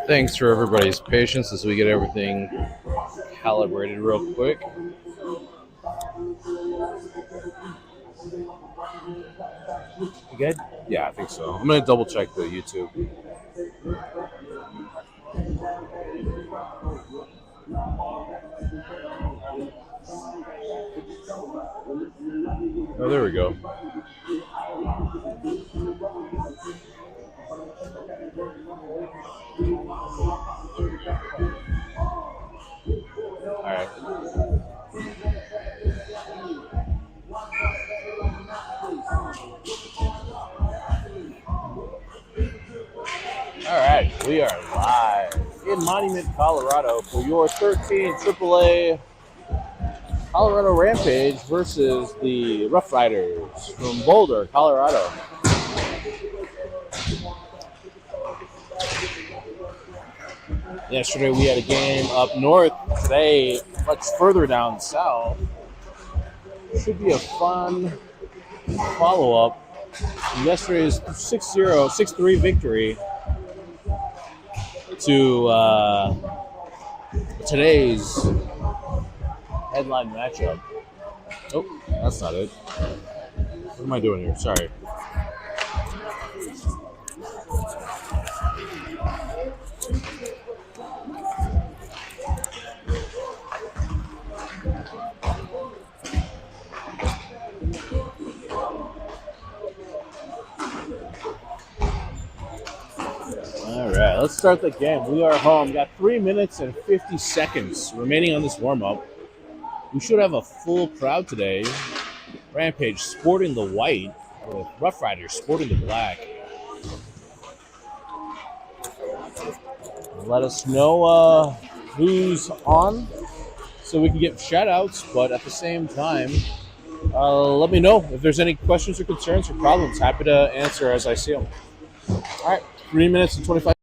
Thanks for everybody's patience as we get everything calibrated real quick. You good? Yeah, I think so. I'm going to double check the YouTube. Oh, there we go. All right. All right. We are live in Monument, Colorado for your 13 AAA Colorado Rampage versus the Roughriders from Boulder, Colorado. Yesterday we had a game up north. Today, much further down south. Should be a fun follow-up. Yesterday's 6-0, 6-3 victory to today's headline matchup. Oh, that's not it. What am I doing here? Sorry. All right, let's start the game. We are home. Got 3 minutes and 50 seconds remaining on this warm-up. We should have a full crowd today. Rampage sporting the white, with Roughriders sporting the black. Let us know who's on so we can get shout-outs, but at the same time, let me know if there's any questions or concerns or problems. Happy to answer as I see them. All right, 3 minutes and 25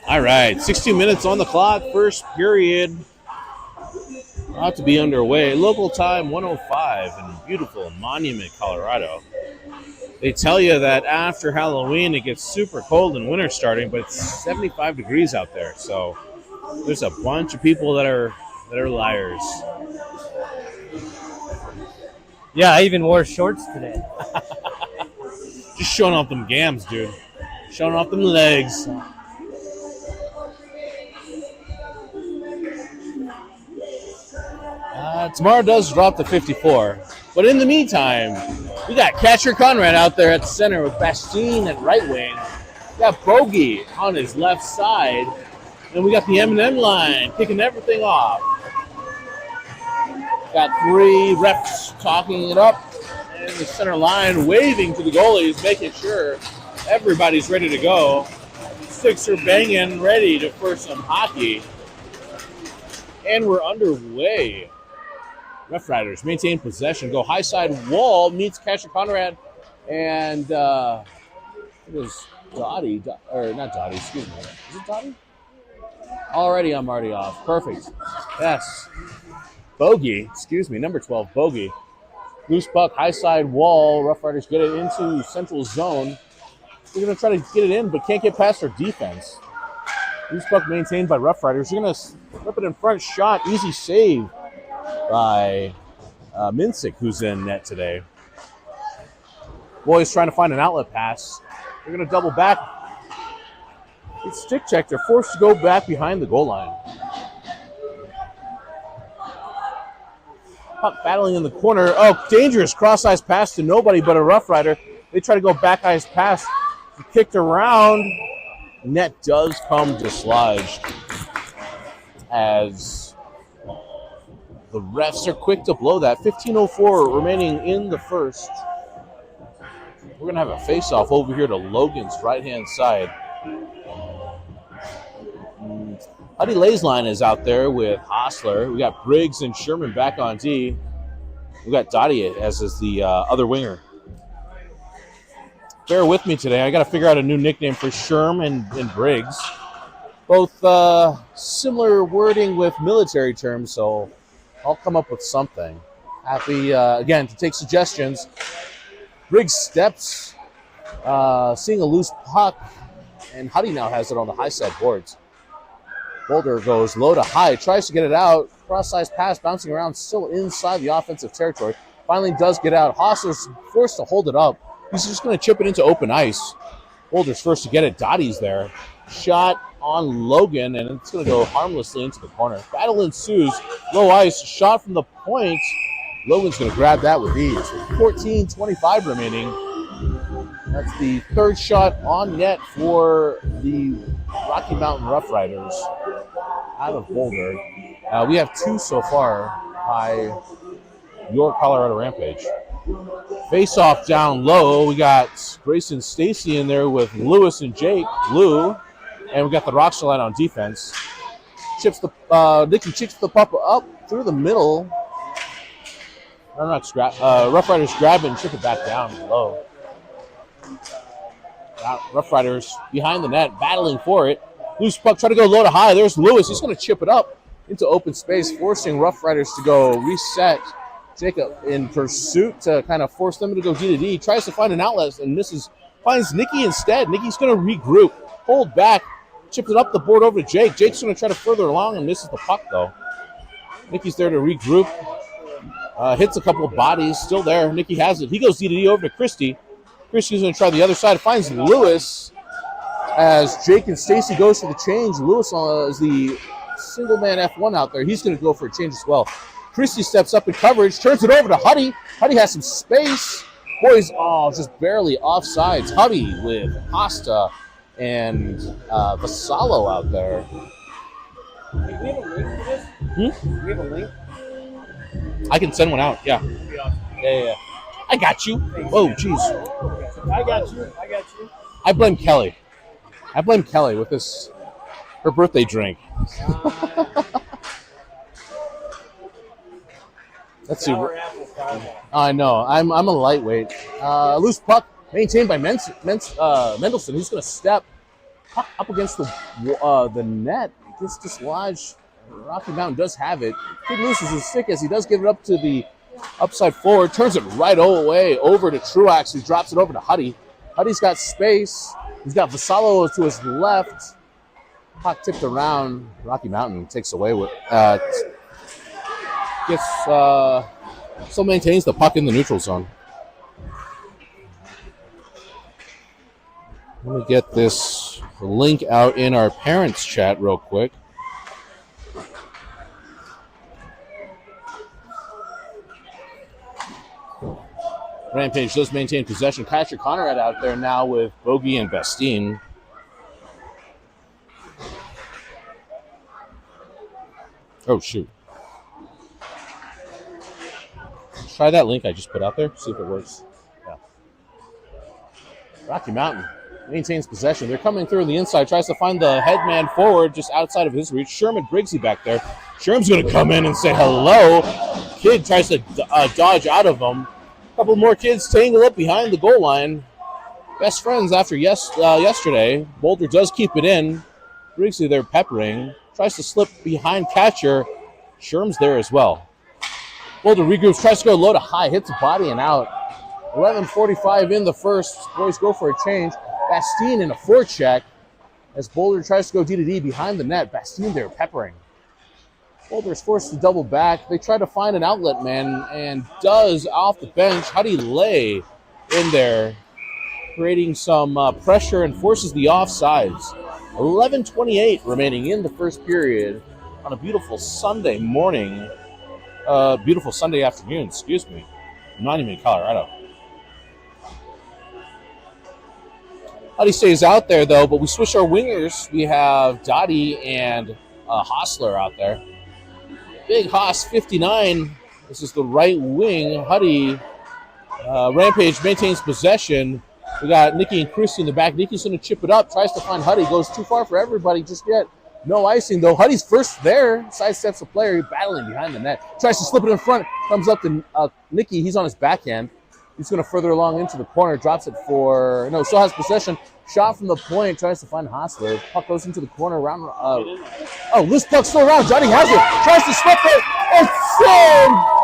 All right, 16 minutes on the clock. First period about to be underway. Local time 1:05 in beautiful Monument, Colorado. They tell you that after Halloween it gets super cold and winter starting, but it's 75 degrees out there. So there's a bunch of people that are liars. Yeah, I even wore shorts today. Just showing off them gams, dude. Showing off them legs. Tomorrow does drop to 54. But in the meantime, we got Catcher Conrad out there at the center with Bastine at right wing. We got Bogey on his left side. And we got the M&M line kicking everything off. Got three refs talking it up. And the center line waving to the goalies, making sure everybody's ready to go. Sticks are banging, ready for some hockey. And we're underway. Roughriders maintain possession. Go high side wall, meets Catcher Conrad. And it was Dottie. Or not Dottie, excuse me. Is it Dottie? Already, I'm already off. Perfect. Yes. Bogey, excuse me, number 12, Bogey. Loose puck, high side wall. Roughriders get it into central zone. They're going to try to get it in, but can't get past their defense. Loose puck maintained by Roughriders. They're going to flip it in front. Shot, easy save by Minsick, who's in net today. Boys trying to find an outlet pass. They're going to double back. It's stick check. They're forced to go back behind the goal line. Puck battling in the corner. Oh, dangerous cross-ice pass to nobody but a Rough Rider. They try to go back-ice pass. Kicked around. Net does come dislodged as the refs are quick to blow that. 15:04 remaining in the first. We're going to have a face-off over here to Logan's right-hand side. Huddy Laysline is out there with Hostler. We got Briggs and Sherman back on D. We got Dottie as is the other winger. Bear with me today. I got to figure out a new nickname for Sherman and Briggs. Both similar wording with military terms, so I'll come up with something. Happy, again, to take suggestions. Briggs steps, seeing a loose puck, and Huddy now has it on the high side boards. Boulder goes low to high, tries to get it out. Cross-size pass bouncing around, still inside the offensive territory. Finally does get out. Hostler's forced to hold it up. He's just going to chip it into open ice. Boulder's first to get it. Dottie's there. Shot on Logan, and it's going to go harmlessly into the corner. Battle ensues. Low ice. Shot from the point. Logan's going to grab that with ease. 14:25 remaining. That's the third shot on net for the Rocky Mountain Rough Riders out of Boulder. We have two so far by your Colorado Rampage. Face-off down low. We got Grayson Stacy in there with Lewis and Jake. Lou. And we got the Rockstar line on defense. Nicky chips the puck up through the middle. Rough Riders grab it and chip it back down low. Rough Riders behind the net, battling for it. Loose puck, try to go low to high. There's Lewis. He's going to chip it up into open space, forcing Rough Riders to go reset. Jacob in pursuit to kind of force them to go D to D. Tries to find an outlet and misses. Finds Nicky instead. Nicky's going to regroup. Hold back. Chips it up the board over to Jake. Jake's going to try to further along and misses the puck, though. Nicky's there to regroup. Hits a couple of bodies. Still there. Nicky has it. He goes D to D over to Christie. Christie's going to try the other side. Finds Lewis as Jake and Stacy goes for the change. Lewis is the single man F1 out there. He's going to go for a change as well. Christie steps up in coverage, turns it over to Huddy. Huddy has some space. Boys, just barely offsides. Huddy with Costa and Vassallo out there. Do we have a link for this? Do we have a link? I can send one out, yeah. Yeah. I got you. Oh, jeez. I got you. I blame Kelly. With her birthday drink. Let's see. I know. I'm a lightweight. Loose puck Maintained by Mendelson. He's going to step up against the net. Gets dislodged. Rocky Mountain does have it. Kid loses his stick as he does give it up to the upside forward. Turns it right away over to Truax, who drops it over to Huddy. Huddy's got space. He's got Vassallo to his left. Puck tipped around. Rocky Mountain takes away with still maintains the puck in the neutral zone. Let me get this link out in our parents chat real quick. Rampage does maintain possession. Patrick Conrad out there now with Bogey and Bastine. Oh, shoot. Try that link I just put out there. See if it works. Yeah. Rocky Mountain maintains possession. They're coming through the inside. Tries to find the headman forward just outside of his reach. Sherman Briggsy back there. Sherman's going to come in and say hello. Kid tries to dodge out of him. A couple more kids tangle up behind the goal line. Best friends after yesterday. Boulder does keep it in. Briggsy there peppering. Tries to slip behind catcher. Sherm's there as well. Boulder regroups, tries to go low to high, hits a body and out. 11:45 in the first. Boys go for a change. Bastine in a forecheck as Boulder tries to go D-to-D behind the net. Bastine there peppering. Boulder's forced to double back. They try to find an outlet man and does off the bench. Huddy Lay in there, creating some pressure and forces the offsides. 11:28 remaining in the first period on a beautiful Sunday morning. Beautiful Sunday afternoon, excuse me. I'm not even in Colorado. Huddy stays out there, though, but we switch our wingers. We have Dottie and Hostler out there. Big Haas, 59. This is the right wing. Huddy, Rampage maintains possession. We got Nikki and Christy in the back. Nikki's going to chip it up, tries to find Huddy. Goes too far for everybody just yet. No icing, though. Huddy's first there. Sidesteps the player, battling behind the net. Tries to slip it in front. Comes up to Nikki. He's on his backhand. He's going to further along into the corner. Drops it for... No, still has possession. Shot from the point. Tries to find Hostler. Puck goes into the corner. Loose puck still around. Johnny has it. Tries to slip it.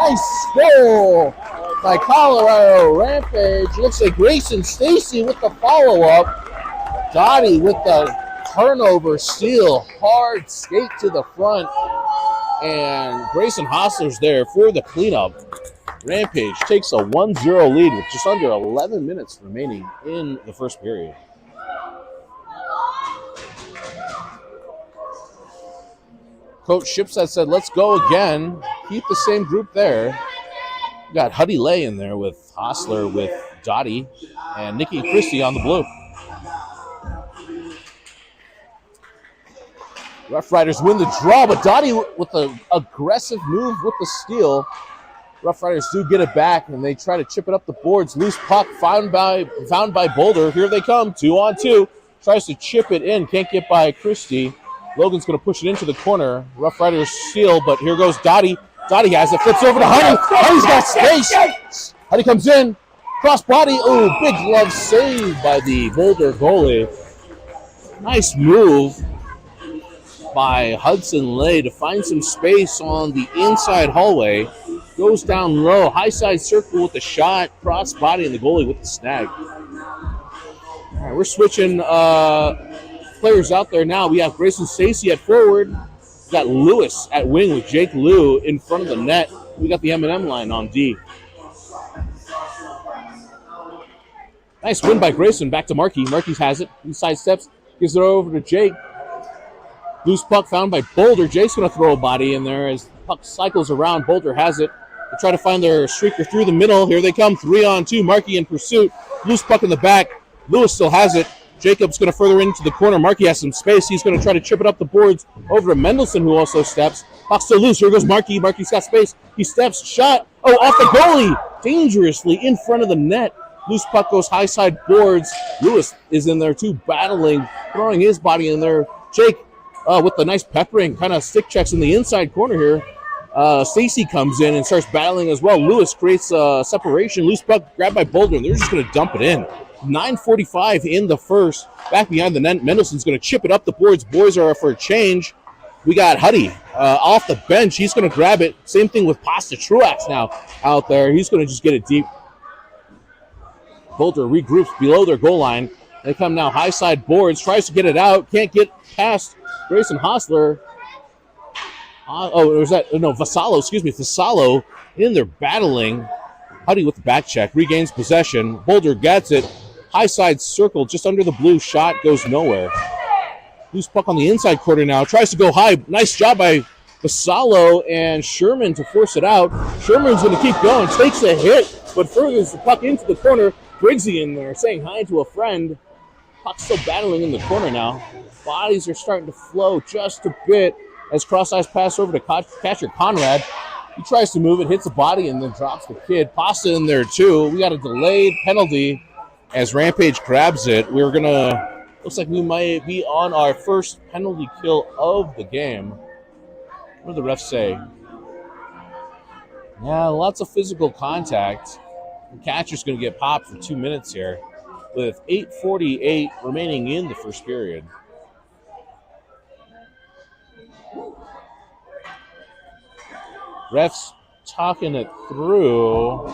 Nice goal by Colorado Rampage. Looks like Grayson Stacy with the follow-up. Dottie with the turnover steal. Hard skate to the front. And Grayson Hostler's there for the cleanup. Rampage takes a 1-0 lead with just under 11 minutes remaining in the first period. Coach Shipstead said, let's go again. Keep the same group there. We got Huddy Lay in there with Hostler, with Dottie, and Nikki and Christie on the blue. Roughriders win the draw, but Dottie with an aggressive move with the steal. Roughriders do get it back, and they try to chip it up the boards. Loose puck found by Boulder. Here they come, 2-on-2. Tries to chip it in, can't get by Christie. Logan's going to push it into the corner. Roughriders steal, but here goes Dottie. Dottie has it, flips over to Huddy. Huddy's got space. Huddy comes in, cross body. Ooh, big glove save by the Boulder goalie. Nice move by Hudson Lay to find some space on the inside hallway. Goes down low, high side circle with the shot, cross body, and the goalie with the snag. All right, we're switching players out there now. We have Grayson Stacy at forward. We got Lewis at wing with Jake Liu in front of the net. We got the M&M line on D. Nice win by Grayson. Back to Markey. Markey has it. He sidesteps, gives it over to Jake. Loose puck found by Boulder. Jake's going to throw a body in there as the puck cycles around. Boulder has it. They try to find their streaker through the middle. Here they come, 3-on-2. Markey in pursuit. Loose puck in the back. Lewis still has it. Jacob's going to further into the corner. Markey has some space. He's going to try to chip it up the boards over to Mendelson, who also steps. Puck still loose. Here goes Markey. Markey's got space. He steps. Shot. Oh, off the goalie. Dangerously in front of the net. Loose puck goes high side boards. Lewis is in there too, battling, throwing his body in there. Jake with the nice peppering, kind of stick checks in the inside corner here. Stacy comes in and starts battling as well. Lewis creates a separation. Loose puck grabbed by Boulder, and they're just going to dump it in. 9:45 in the first. Back behind the net, Mendelson's going to chip it up the boards. Boys are for a change. We got Huddy off the bench. He's going to grab it. Same thing with Pasta Truax now out there. He's going to just get it deep. Boulder regroups below their goal line. They come now high side boards. Tries to get it out. Can't get past Grayson Hostler. Vassallo, excuse me. Vassallo in there battling. Huddy with the back check. Regains possession. Boulder gets it. High side circle just under the blue. Shot goes nowhere. Loose puck on the inside quarter now. Tries to go high. Nice job by Vassallo and Sherman to force it out. Sherman's going to keep going. Takes a hit, but furthers the puck into the corner. Briggsy in there saying hi to a friend. Puck's still battling in the corner now. Bodies are starting to flow just a bit as cross-ice pass over to catcher Conrad. He tries to move it, hits the body, and then drops the kid. Pasta in there, too. We got a delayed penalty as Rampage grabs it. We're going to... Looks like we might be on our first penalty kill of the game. What do the refs say? Yeah, lots of physical contact. The catcher's going to get popped for 2 minutes here with 8:48 remaining in the first period. Refs talking it through.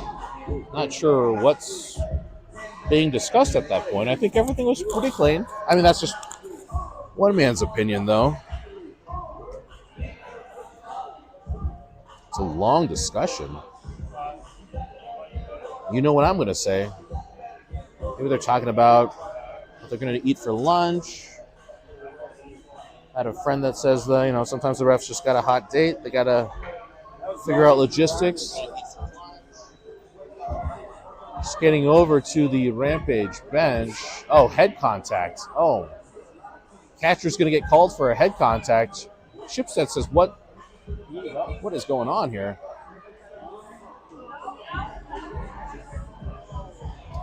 Not sure what's being discussed at that point. I think everything was pretty clean. I mean, that's just one man's opinion, though. It's a long discussion. You know what I'm going to say. Maybe they're talking about what they're going to eat for lunch. I had a friend that says that, sometimes the refs just got a hot date. They got to figure out logistics. Skating over to the Rampage bench. Oh, head contact. Oh. Catcher's going to get called for a head contact. Shipstead says, what is going on here?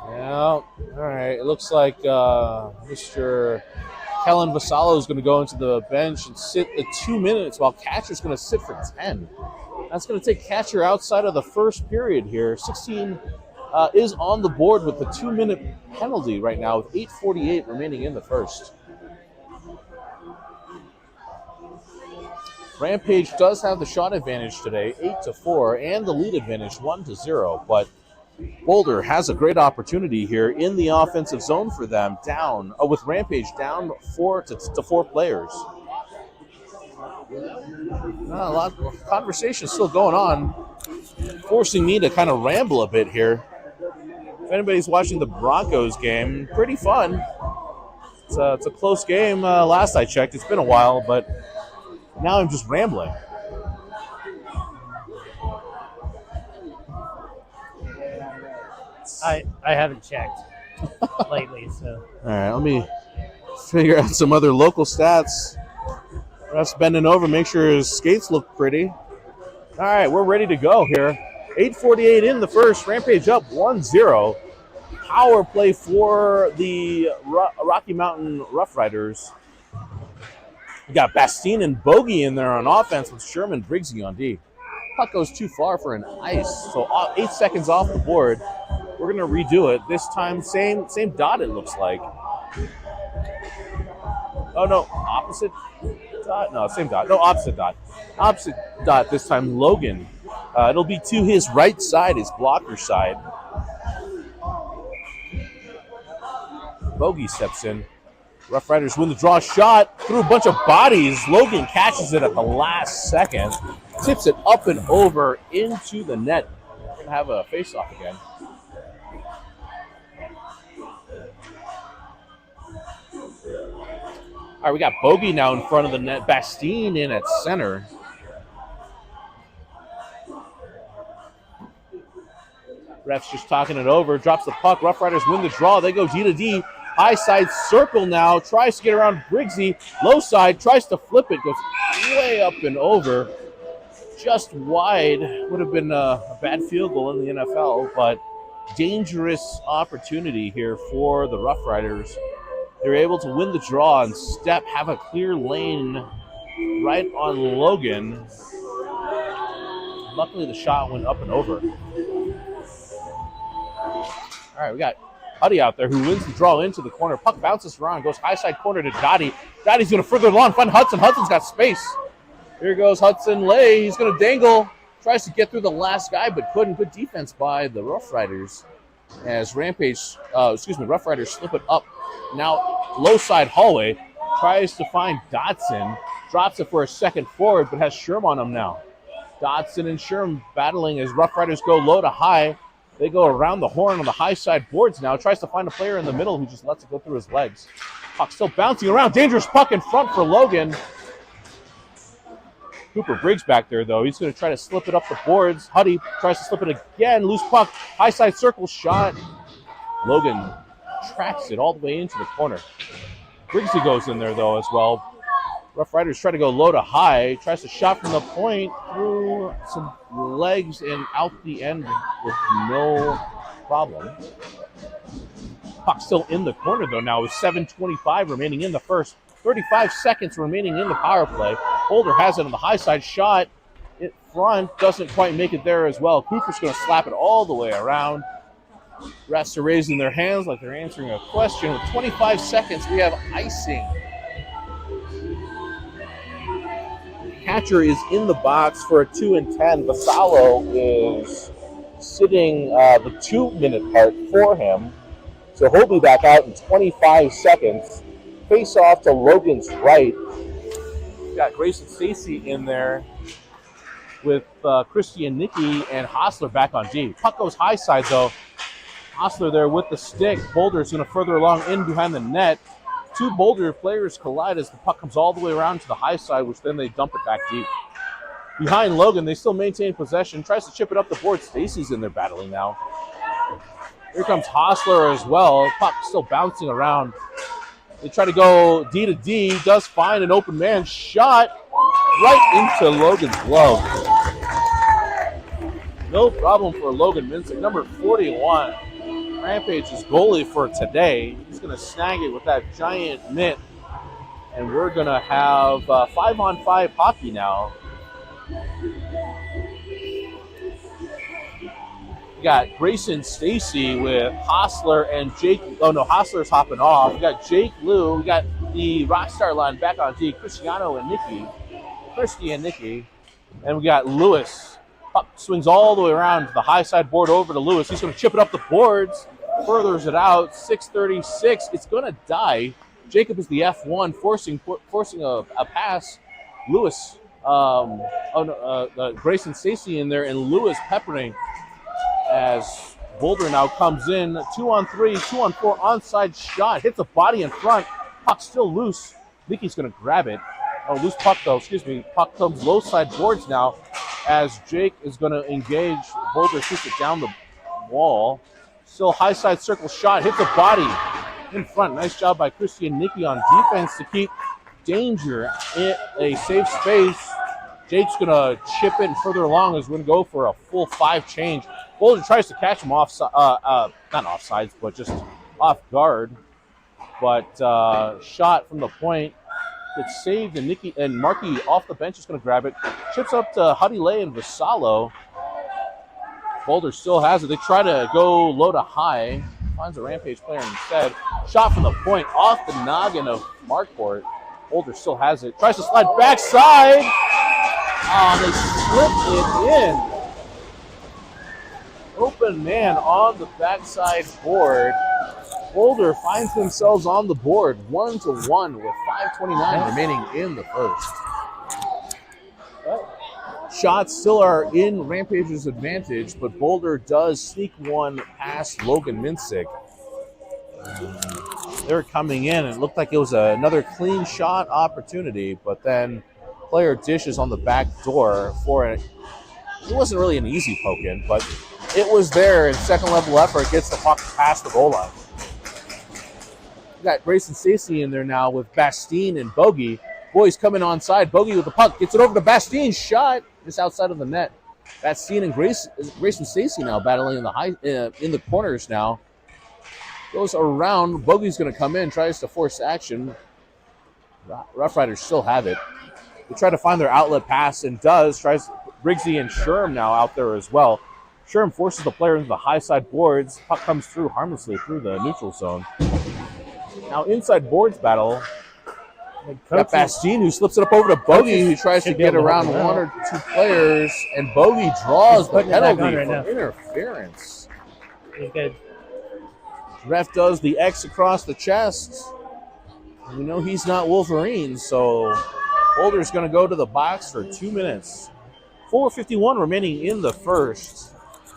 Yeah, all right. It looks like Mr. Kellen Vassallo is going to go into the bench and sit the 2 minutes while Catcher's going to sit for 10. That's going to take Catcher outside of the first period here. 16 is on the board with the 2-minute penalty right now with 8:48 remaining in the first. Rampage does have the shot advantage today, 8-4, and the lead advantage 1-0, but Boulder has a great opportunity here in the offensive zone for them, down with Rampage down 4 players. A lot of conversation still going on, forcing me to kind of ramble a bit here. If anybody's watching the Broncos game, pretty fun. It's a close game. Last I checked, it's been a while, but now I'm just rambling. I haven't checked lately, so. All right, let me figure out some other local stats. Ref's bending over, make sure his skates look pretty. All right, we're ready to go here. 8:48 in the first. Rampage up 1-0. Power play for the Rocky Mountain Roughriders. We got Bastine and Bogey in there on offense with Sherman Briggsy on D. Puck goes too far for an ice, so 8 seconds off the board. We're going to redo it. This time, same dot it looks like. Oh, no, opposite dot? No, same dot. No, opposite dot. Opposite dot this time, Logan. It'll be to his right side, his blocker side. Bogey steps in. Rough Riders win the draw shot through a bunch of bodies. Logan catches it at the last second. Tips it up and over into the net. We're going to have a face-off again. All right, we got Bogey now in front of the net. Bastine in at center. Ref's just talking it over. Drops the puck. Rough Riders win the draw. They go D to D. High side circle now. Tries to get around Briggsy. Low side. Tries to flip it. Goes way up and over. Just wide. Would have been a bad field goal in the NFL, but dangerous opportunity here for the Rough Riders. They're able to win the draw and have a clear lane right on Logan. Luckily, the shot went up and over. All right, we got Huddy out there who wins the draw into the corner. Puck bounces around, goes high side corner to Dottie. Dottie's going to further along, find Hudson. Hudson's got space. Here goes Hudson Lay. He's going to dangle. Tries to get through the last guy, but couldn't. Good defense by the Roughriders as Roughriders slip it up. Now, low side hallway. Tries to find Dotson. Drops it for a second forward, but has Sherm on him now. Dotson and Sherm battling as Roughriders go low to high. They go around the horn on the high side boards now. Tries to find a player in the middle who just lets it go through his legs. Puck still bouncing around. Dangerous puck in front for Logan. Cooper Briggs back there, though. He's going to try to slip it up the boards. Huddy tries to slip it again. Loose puck. High side circle shot. Logan tracks it all the way into the corner. Briggsy goes in there, though, as well. Roughriders try to go low to high. Tries to shot from the point through some legs and out the end with no problem. Puck still in the corner, though, now with 7:25 remaining in the first. 35 seconds remaining in the power play. Boulder has it on the high side shot. In front, doesn't quite make it there as well. Cooper's going to slap it all the way around. Refs are raising their hands like they're answering a question. With 25 seconds, we have icing. Catcher is in the box for a 2 and 10. Vassallo is sitting the 2-minute part for him. So he'll be back out in 25 seconds. Face off to Logan's right. Got Grayson Stacy in there with Christian Nicky and Hostler back on D. Puck goes high side, though. Hostler there with the stick. Boulder's going to further along in behind the net. Two Boulder players collide as the puck comes all the way around to the high side, which then they dump it back deep. Behind Logan, they still maintain possession. Tries to chip it up the board. Stacy's in there battling now. Here comes Hostler as well. Puck still bouncing around. They try to go D to D. Does find an open man. Shot right into Logan's glove. No problem for Logan Minsick. Number 41. Rampage's goalie for today. He's going to snag it with that giant mitt. And we're going to have 5-on-5 hockey now. We got Grayson Stacy with Hostler and Jake. Oh, no, Hostler's hopping off. We got Jake Liu. We got the Rockstar line back on D. Christy and Nicky. And we got Lewis. Puck swings all the way around to the high side board over to Lewis. He's going to chip it up the boards. Furthers it out. 6:36. It's going to die. Jacob is the F1, forcing a pass. Lewis. Grayson Stacy in there, and Lewis peppering as Boulder now comes in. 2-on-3, 2-on-4 onside shot. Hits a body in front. Puck still loose. Nicky's going to grab it. Oh, loose puck though. Excuse me. Puck comes low side boards now as Jake is going to engage. Boulder shoots it down the wall. Still high side circle shot. Hits a body in front. Nice job by Christy and Nicky on defense to keep danger in a safe space. Jake's going to chip it and further along is going to go for a full 5 change. Boulder tries to catch him off, not offsides, but just off guard. But shot from the point. It's saved, and Nicky and Markey off the bench is going to grab it. Chips up to Huddy Lay and Vassallo. Boulder still has it. They try to go low to high. Finds a Rampage player instead. Shot from the point off the noggin of Markport. Boulder still has it. Tries to slide backside. They slip it in. Open man on the backside board. Boulder finds themselves on the board 1-1 with 5:29 remaining in the first. Shots still are in Rampage's advantage, but Boulder does sneak one past Logan Minsick. They're coming in, and it looked like it was another clean shot opportunity, but then player dishes on the back door for it. It wasn't really an easy poke in, but it was there, and second level effort gets the puck past the goal line. We got Grayson Stacy in there now with Bastine and Bogey. Boys coming onside. Bogey with the puck. Gets it over to Bastine. Shot just outside of the net. Bastine and Grayson Stacy now battling in the corners now. Goes around. Bogey's going to come in. Tries to force action. Roughriders still have it. They try to find their outlet pass and does. Tries Briggsy and Sherm now out there as well. Sherm forces the player into the high side boards. Puck comes through harmlessly through the neutral zone. Now inside boards battle. Got Bastien who slips it up over to Bogey, who tries to get around one or two players, and Bogey draws the penalty for interference. He's good. Ref does the X across the chest. We know he's not Wolverine, so Boulder's going to go to the box for 2 minutes. 4:51 remaining in the first.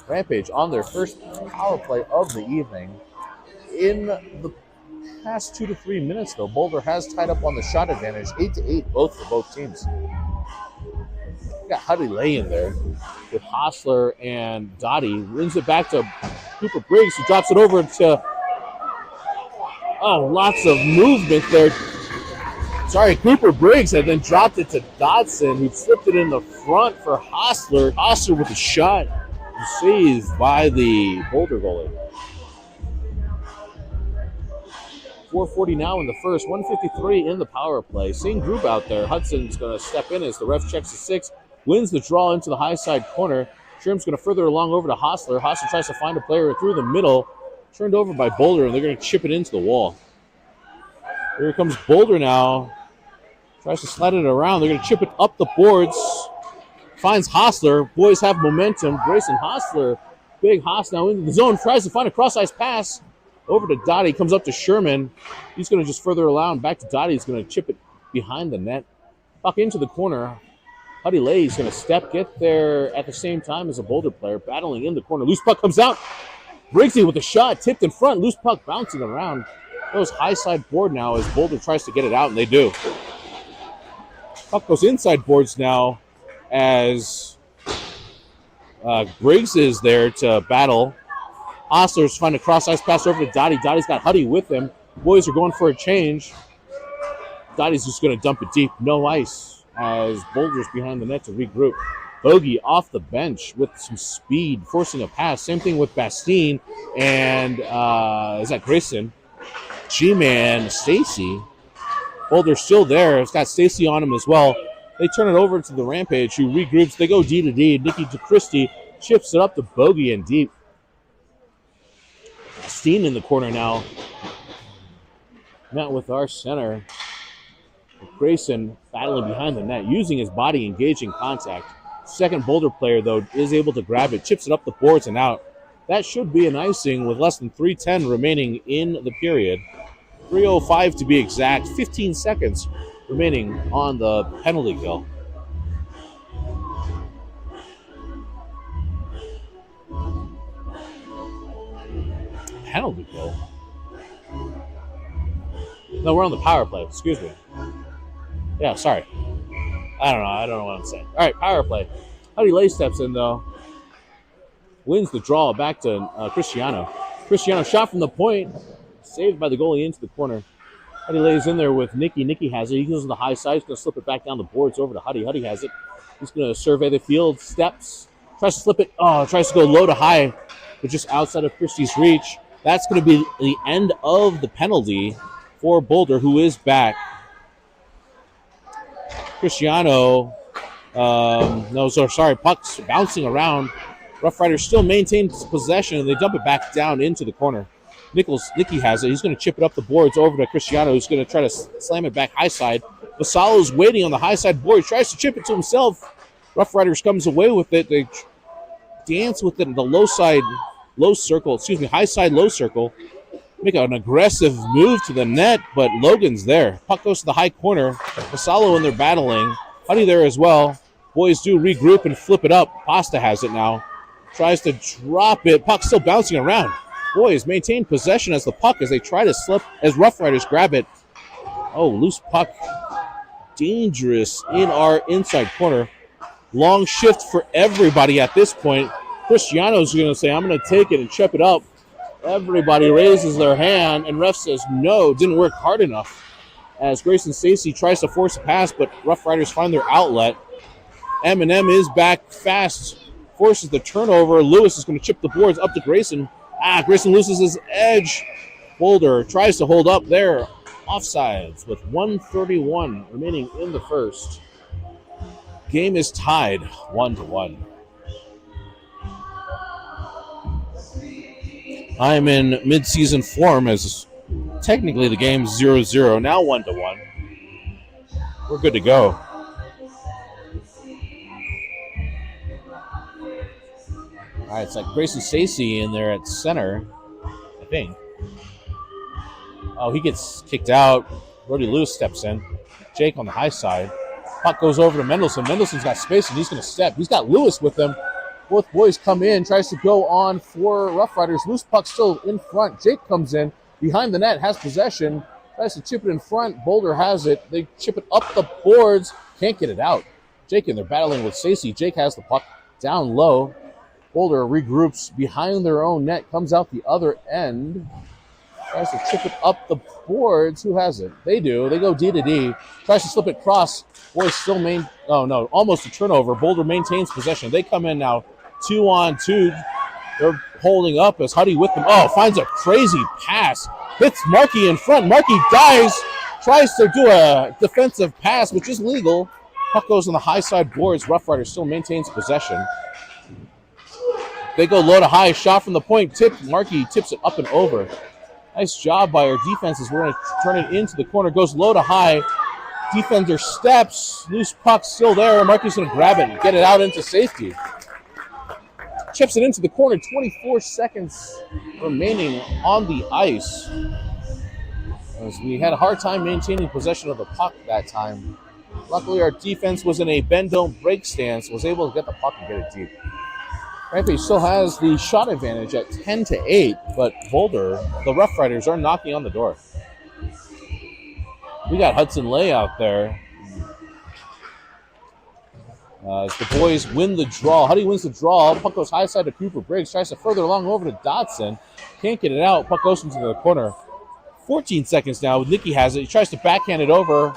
Rampage on their first power play of the evening. In the past 2 to 3 minutes, though, Boulder has tied up on the shot advantage, 8-8, both for both teams. We got Huddy Lay in there with Hostler and Dottie. Wins it back to Cooper Briggs, who drops it over to... Oh, lots of movement there. Sorry, Cooper Briggs had then dropped it to Dodson, who flipped it in the front for Hostler. Hostler with a shot saved by the Boulder goalie. 4:40 now in the first, 1:53 in the power play. Same group out there. Hudson's going to step in as the ref checks the 6, wins the draw into the high side corner. Sherm's going to further along over to Hostler. Hostler tries to find a player through the middle. Turned over by Boulder, and they're going to chip it into the wall. Here comes Boulder now. Tries to slide it around. They're going to chip it up the boards. Finds Hostler. Boys have momentum. Grayson Hostler. Big Hoss now into the zone. Tries to find a cross-ice pass. Over to Dottie. Comes up to Sherman. He's going to just further along. Back to Dottie. He's going to chip it behind the net. Puck into the corner. Huddy Lay is going to get there at the same time as a Boulder player. Battling in the corner. Loose puck comes out. Briggsy with a shot. Tipped in front. Loose puck bouncing around. Goes high side board now as Boulder tries to get it out, and they do. Puck goes inside boards now as Briggs is there to battle. Hostler's trying to cross-ice pass over to Dottie. Dottie's got Huddy with him. Boys are going for a change. Dottie's just going to dump it deep. No ice as Boulder's behind the net to regroup. Bogey off the bench with some speed, forcing a pass. Same thing with Bastien and is that Grayson? G-Man Stacy. Boulder's still there. It's got Stacy on him as well. They turn it over to the Rampage, who regroups. They go D to D. Nikki DeChristie chips it up to Bogey and deep. Steen in the corner now. Met with our center. Grayson battling behind the net, using his body, engaging contact. Second Boulder player, though, is able to grab it, chips it up the boards and out. That should be an icing with less than 3:10 remaining in the period. 3:05 to be exact. 15 seconds remaining on the penalty kill. Penalty kill? No, we're on the power play. Excuse me. Yeah, sorry. I don't know what I'm saying. All right, power play. Huddy Lay steps in, though. Wins the draw back to Cristiano. Cristiano shot from the point. Saved by the goalie into the corner. Huddy Lay's in there with Nicky. Nicky has it. He goes to the high side. He's going to slip it back down the boards over to Huddy. Huddy has it. He's going to survey the field. Steps. Tries to slip it. Oh, tries to go low to high. But just outside of Christie's reach. That's going to be the end of the penalty for Boulder, who is back. Cristiano. Puck's bouncing around. Roughriders still maintains possession, and they dump it back down into the corner. Nicky has it. He's going to chip it up the boards over to Cristiano, who's going to try to slam it back high side. Vasalo's waiting on the high side board. He tries to chip it to himself. Roughriders comes away with it. They dance with it in the high side, low circle. Make an aggressive move to the net, but Logan's there. Puck goes to the high corner. Vasalo in there battling. Huddy there as well. Boys do regroup and flip it up. Pasta has it now. Tries to drop it. Puck still bouncing around. Boys maintain possession as the puck as they try to slip as Roughriders grab it. Oh, loose puck. Dangerous in our inside corner. Long shift for everybody at this point. Cristiano's going to say, I'm going to take it and chip it up. Everybody raises their hand, and ref says, no, didn't work hard enough. As Grayson Stacy tries to force a pass, but Roughriders find their outlet. M&M is back fast. Forces the turnover. Lewis is going to chip the boards up to Grayson. Grayson loses his edge. Boulder tries to hold up there. Offsides with 1:31 remaining in the first. Game is tied 1-1. I'm in mid-season form as technically the game's 0-0, now 1-1. We're good to go. All right, it's like Grayson Stacy in there at center, I think. Oh, he gets kicked out. Brody Lewis steps in. Jake on the high side. Puck goes over to Mendelson. Mendelson's got space, and he's going to step. He's got Lewis with him. Both boys come in, tries to go on for Roughriders. Loose puck still in front. Jake comes in behind the net, has possession, tries to chip it in front. Boulder has it. They chip it up the boards. Can't get it out. Jake and they're battling with Stacy. Jake has the puck down low. Boulder regroups behind their own net, comes out the other end. Tries to chip it up the boards. Who has it? They do. They go D to D. Tries to slip it cross. Boys still almost a turnover. Boulder maintains possession. They come in now 2-on-2. They're holding up as Huddy with them. Oh, finds a crazy pass. Hits Markey in front. Markey dives. Tries to do a defensive pass, which is legal. Puck goes on the high side boards. Roughriders still maintains possession. They go low to high. Shot from the point. Markey tips it up and over. Nice job by our defenses. We're going to turn it into the corner. Goes low to high. Defender steps. Loose puck still there. Markey's going to grab it and get it out into safety. Chips it into the corner. 24 seconds remaining on the ice. As we had a hard time maintaining possession of the puck that time. Luckily, our defense was in a bend-don't-break stance. Was able to get the puck and get it deep. Rampage still has the shot advantage at 10-8, but Boulder, the Roughriders, are knocking on the door. We got Hudson Lay out there. As the boys win the draw. Huddy wins the draw. Puck goes high side to Cooper Briggs. Tries to further along over to Dotson. Can't get it out. Puck goes into the corner. 14 seconds now. Nicky has it. He tries to backhand it over.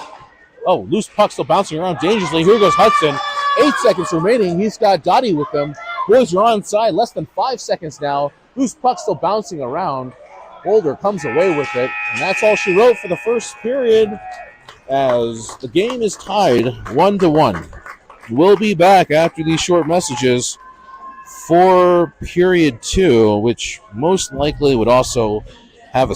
Oh, loose puck still bouncing around dangerously. Here goes Hudson. 8 seconds remaining. He's got Dottie with him. Boys are onside. Less than 5 seconds now. Loose puck still bouncing around. Boulder comes away with it. And that's all she wrote for the first period as the game is tied 1-1. We'll be back after these short messages for period 2, which most likely would also have a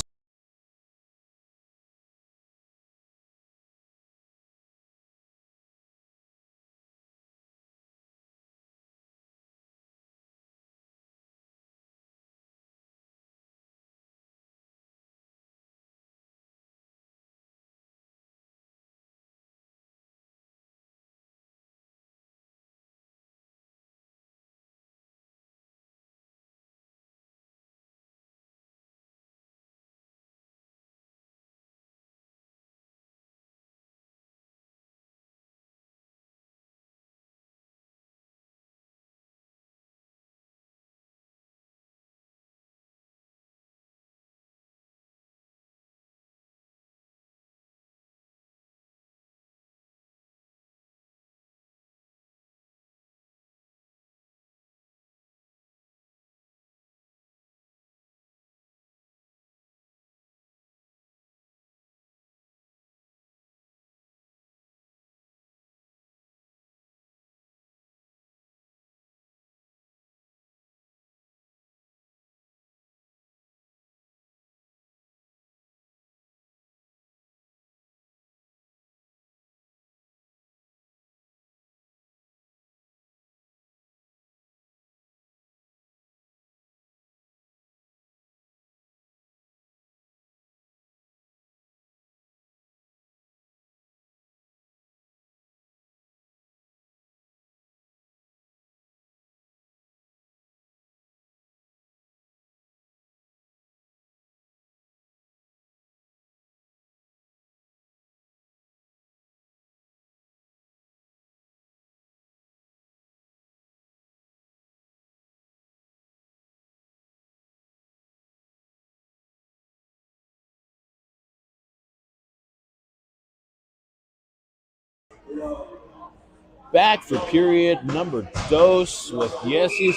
back for period number dos with 17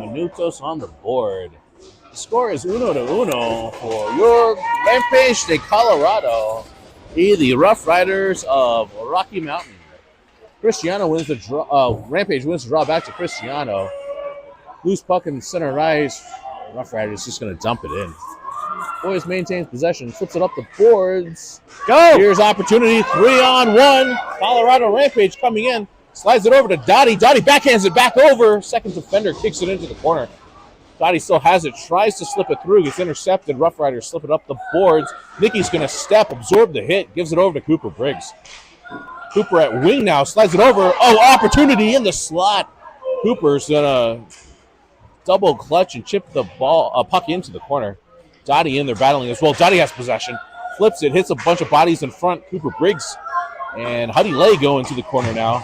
minutos on the board. The score is 1-1 for your Rampage de Colorado, the Roughriders of Rocky Mountain. Cristiano wins the draw. Rampage wins the draw back to Cristiano. Loose puck in the center ice. Roughriders just going to dump it in. Boys maintains possession, flips it up the boards. Go! Here's opportunity, 3-on-1. Colorado Rampage coming in. Slides it over to Dottie. Dottie backhands it back over. Second defender kicks it into the corner. Dottie still has it, tries to slip it through, gets intercepted. Roughriders slip it up the boards. Nikki's going to step, absorb the hit, gives it over to Cooper Briggs. Cooper at wing now, slides it over. Oh, opportunity in the slot. Cooper's going to double clutch and chip the ball, puck into the corner. Dottie in there battling as well. Dottie has possession, flips it, hits a bunch of bodies in front. Cooper Briggs and Huddy Lay go into the corner now.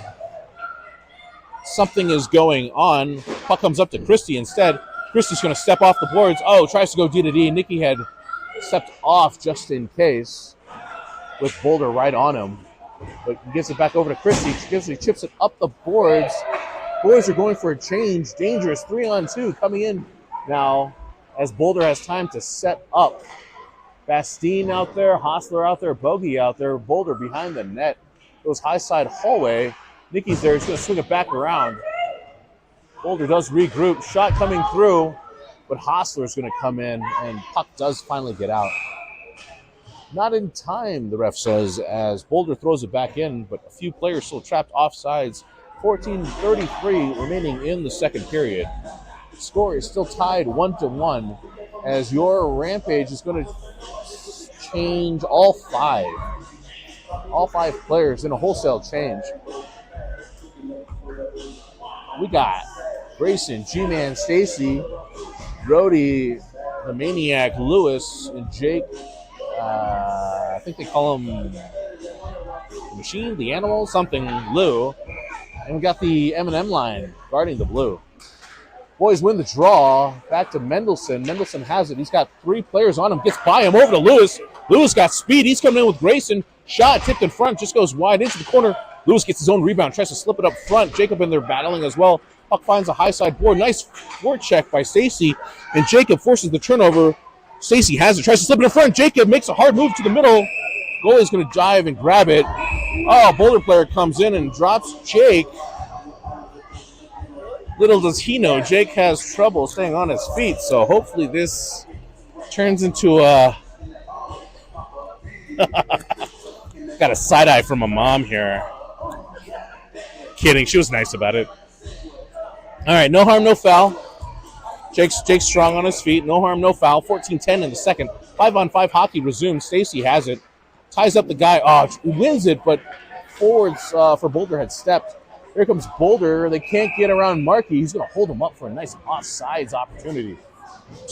Something is going on. Puck comes up to Christie instead. Christie's going to step off the boards. Oh, tries to go D to D. Nikki had stepped off just in case with Boulder right on him. But gets it back over to Christie. Christie chips it up the boards. Boys are going for a change. Dangerous 3-on-2 coming in now as Boulder has time to set up. Bastine out there, Hostler out there, Bogey out there. Boulder behind the net. Goes high side hallway. Nikki's there. He's going to swing it back around. Boulder does regroup. Shot coming through, but Hostler's going to come in, and puck does finally get out. Not in time, the ref says, as Boulder throws it back in, but a few players still trapped offsides. 14:33 remaining in the second period. The score is still tied 1-1, as your Rampage is going to change all five. All five players in a wholesale change. We got Grayson, G-Man, Stacy, Brody, the Maniac, Lewis, and Jake. I think they call him the Machine, the Animal, something, Lou. And we got the M&M line guarding the blue. Boys win the draw. Back to Mendelson. Mendelson has it. He's got three players on him. Gets by him over to Lewis. Lewis got speed. He's coming in with Grayson. Shot tipped in front. Just goes wide into the corner. Lewis gets his own rebound. Tries to slip it up front. Jacob in there battling as well. Puck finds a high side board. Nice forecheck by Stacy. And Jacob forces the turnover. Stacy has it. Tries to slip it in front. Jacob makes a hard move to the middle. Goalie's going to dive and grab it. Oh, Boulder player comes in and drops Jake. Little does he know, Jake has trouble staying on his feet, so hopefully this turns into a... Got a side-eye from a mom here. Kidding, she was nice about it. All right, no harm, no foul. Jake's strong on his feet. No harm, no foul. 14-10 in the second. 5-on-5 hockey resumes. Stacy has it. Ties up the guy. Oh, he wins it, but forwards for Boulder had stepped. Here comes Boulder. They can't get around Markey. He's going to hold him up for a nice offsides opportunity.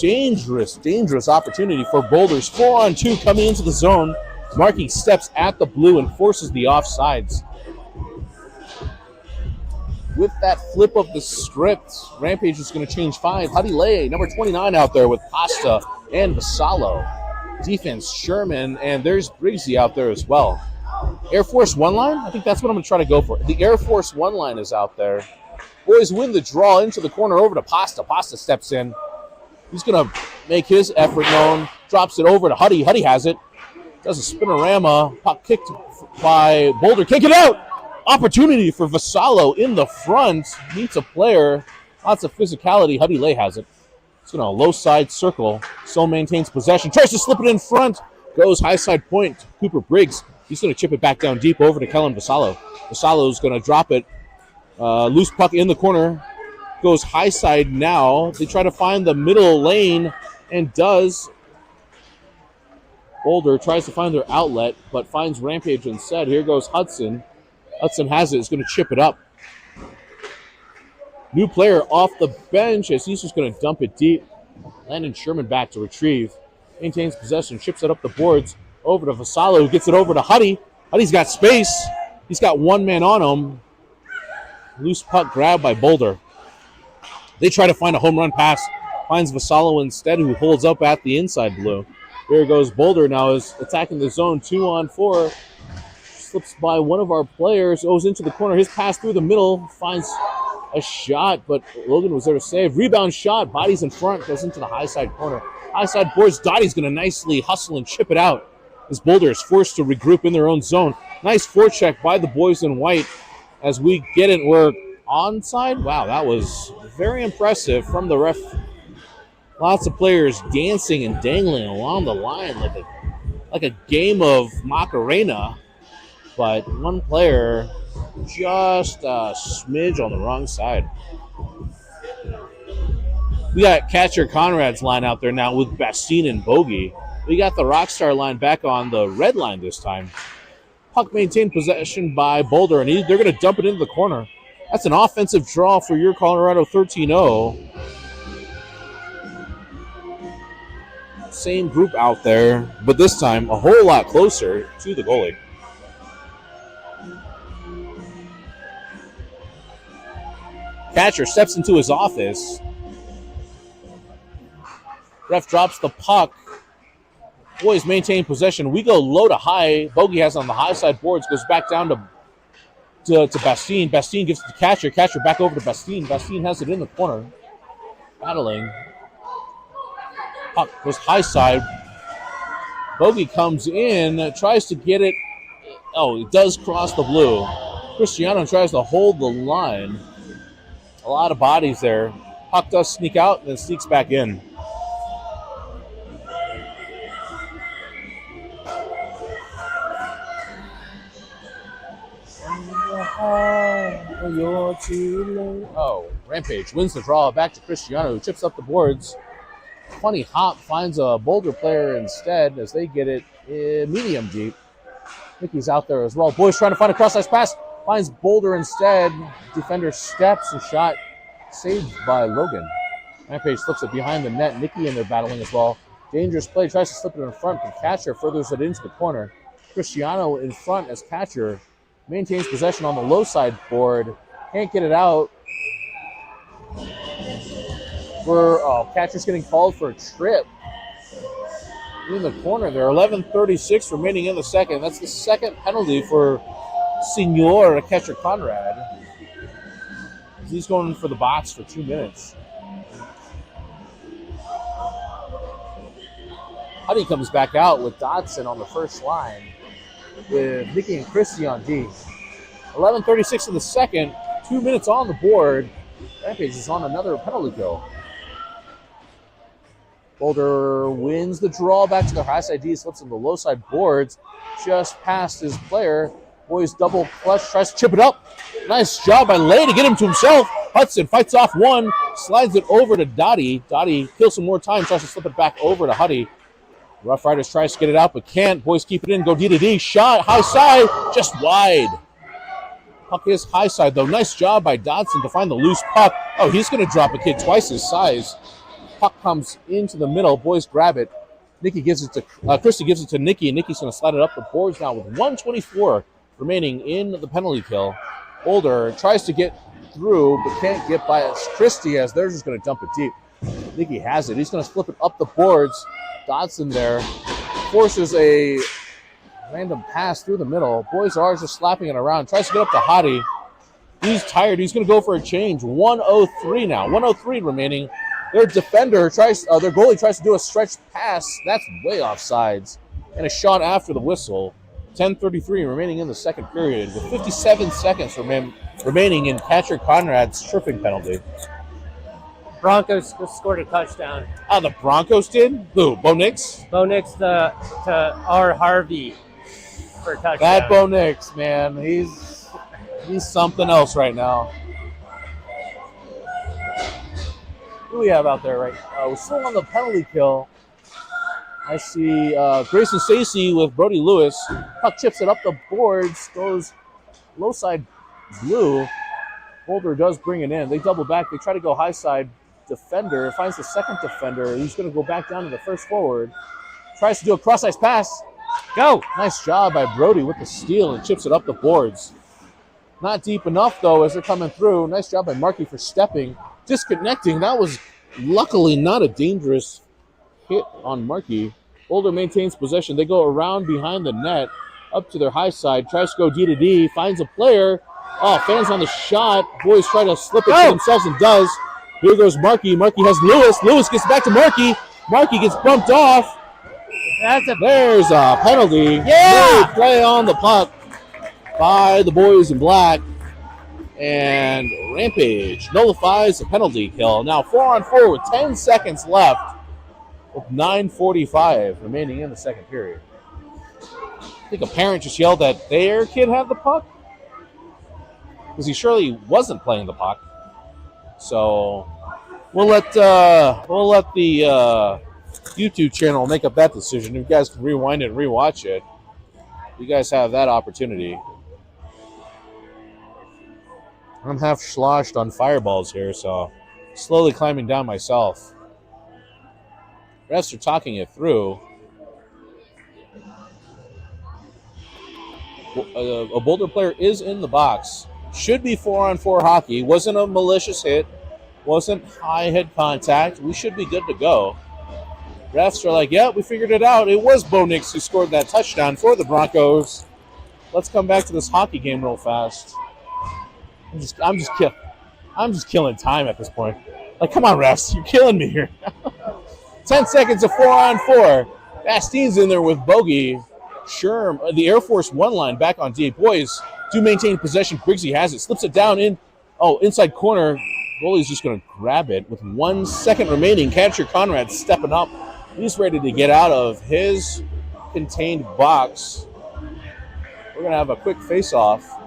Dangerous opportunity for Boulders. 4-on-2 coming into the zone. Markey steps at the blue and forces the offsides. With that flip of the script, Rampage is going to change 5. Huddy Lay, number 29 out there with Pasta and Vassallo. Defense, Sherman, and there's Briggsy out there as well. Air Force One line? I think that's what I'm going to try to go for. The Air Force One line is out there. Boys win the draw into the corner over to Pasta. Pasta steps in. He's going to make his effort known. Drops it over to Huddy. Huddy has it. Does a spinorama. Puck kicked by Boulder. Kick it out! Opportunity for Vassallo in the front. Meets a player. Lots of physicality. Huddy Lay has it. It's going to low side circle. Still maintains possession. Tries to slip it in front. Goes high side point to Cooper Briggs. He's going to chip it back down deep over to Kellen Vassallo. Vassallo's going to drop it. Loose puck in the corner. Goes high side now. They try to find the middle lane and does. Boulder tries to find their outlet, but finds Rampage instead. Here goes Hudson. Hudson has it. He's going to chip it up. New player off the bench as he's just going to dump it deep. Landon Sherman back to retrieve. Maintains possession. Chips it up the boards. Over to Vassallo, who gets it over to Huddy. Huddy's got space. He's got one man on him. Loose puck grabbed by Boulder. They try to find a home run pass. Finds Vassallo instead, who holds up at the inside blue. Here goes Boulder now, is attacking the zone. 2-on-4. Slips by one of our players. Goes into the corner. His pass through the middle. Finds a shot, but Logan was there to save. Rebound shot. Bodies in front. Goes into the high side corner. High side boards. Dottie's going to nicely hustle and chip it out. As Boulder is forced to regroup in their own zone. Nice forecheck by the boys in white. As we get it, we're onside. Wow, that was very impressive from the ref. Lots of players dancing and dangling along the line like a game of Macarena, but one player just a smidge on the wrong side. We got catcher Conrad's line out there now with Bastine and Bogey. We got the Rockstar line back on the red line this time. Puck maintained possession by Boulder, and they're going to dump it into the corner. That's an offensive draw for your Colorado 13-0. Same group out there, but this time a whole lot closer to the goalie. Catcher steps into his office. Ref drops the puck. Boys maintain possession. We go low to high. Bogey has on the high side boards, goes back down to Bastine. Bastine gives it to Catcher. Catcher back over to Bastine. Bastine has it in the corner. Battling. Puck goes high side. Bogey comes in, tries to get it. Oh, it does cross the blue. Cristiano tries to hold the line. A lot of bodies there. Puck does sneak out and then sneaks back in. Oh, Rampage wins the draw back to Cristiano, who chips up the boards. Funny hop finds a Boulder player instead as they get it medium deep. Mickey's out there as well. Boys trying to find a cross-ice pass. Finds Boulder instead. Defender steps and shot saved by Logan. Rampage slips it behind the net. Nicky in there battling as well. Dangerous play. Tries to slip it in front, but Catcher furthers it into the corner. Cristiano in front as Catcher maintains possession on the low side board. Can't get it out. Catcher's getting called for a trip in the corner there. 11:36 remaining in the second. That's the second penalty for Senor catcher Conrad. He's going for the box for 2 minutes. Huddy comes back out with Dodson on the first line with Nicky and Christie on D. 11:36 in the second. 2 minutes on the board. Rampage is on another penalty kill. Boulder wins the draw back to the high side D, slips on the low side boards, just past his player. Boys double clutch, tries to chip it up. Nice job by Lay to get him to himself. Hudson fights off one, slides it over to Dottie. Dottie kills some more time, tries to slip it back over to Huddy. Roughriders tries to get it out, but can't. Boys keep it in, go D to D. Shot, high side, just wide. Puck is high side, though. Nice job by Dodson to find the loose puck. Oh, he's going to drop a kid twice his size. Puck comes into the middle. Boys grab it. Nicky gives it to Christie gives it to Nicky, and Nicky's going to slide it up the boards now with 1:24 remaining in the penalty kill. Boulder tries to get through, but can't get by it. Christie, as they're just going to dump it deep. Nicky has it. He's going to flip it up the boards. Dodson there forces a random pass through the middle. Boys are just slapping it around. Tries to get up to Hottie. He's tired. He's going to go for a change. 1:03 now. 1:03 remaining. Their goalie tries to do a stretch pass. That's way off sides. And a shot after the whistle. 10:33 remaining in the second period with 57 seconds remaining in catcher Conrad's tripping penalty. Broncos scored a touchdown. Oh, the Broncos did? Who? Bo Nix? Bo Nix to R. Harvey for a touchdown. That Bo Nix, man. He's something else right now. Who do we have out there right now? We're still on the penalty kill. I see Grayson Stacey with Brody Lewis. Puck chips it up the boards, goes low side blue. Boulder does bring it in. They double back. They try to go high side. Defender finds the second defender. He's going to go back down to the first forward. Tries to do a cross-ice pass. Go! Nice job by Brody with the steal and chips it up the boards. Not deep enough, though, as they're coming through. Nice job by Markey for stepping. Disconnecting. That was luckily not a dangerous hit on Markey. Boulder maintains possession. They go around behind the net up to their high side. Tries to go D to D. Finds a player. Oh, fans on the shot. Boys try to slip it to themselves and does. Here goes Markey. Markey has Lewis. Lewis gets back to Markey. Markey gets bumped off. There's a penalty. Yeah! No play on the puck by the boys in black. And Rampage nullifies the penalty kill. Now 4-on-4 with 10 seconds left with 9:45 remaining in the second period. I think a parent just yelled that their kid had the puck because he surely wasn't playing the puck. So we'll let the YouTube channel make up that decision. You guys can rewind it and rewatch it. You guys have that opportunity. I'm half sloshed on fireballs here, so slowly climbing down myself. Refs are talking it through. A Boulder player is in the box. Should be 4-on-4 hockey. Wasn't a malicious hit. Wasn't high head contact. We should be good to go. Refs are like, yeah, we figured it out. It was Bo Nix who scored that touchdown for the Broncos. Let's come back to this hockey game real fast. I'm just killing time at this point. Like, come on, refs, you're killing me here. 10 seconds of 4-on-4. Bastien's in there with Bogey. Sherm, the Air Force One line back on D. Boys do maintain possession. Briggsy has it, slips it down inside corner. Goalie's just going to grab it with 1 second remaining. Catcher Conrad stepping up. He's ready to get out of his contained box. We're going to have a quick face-off.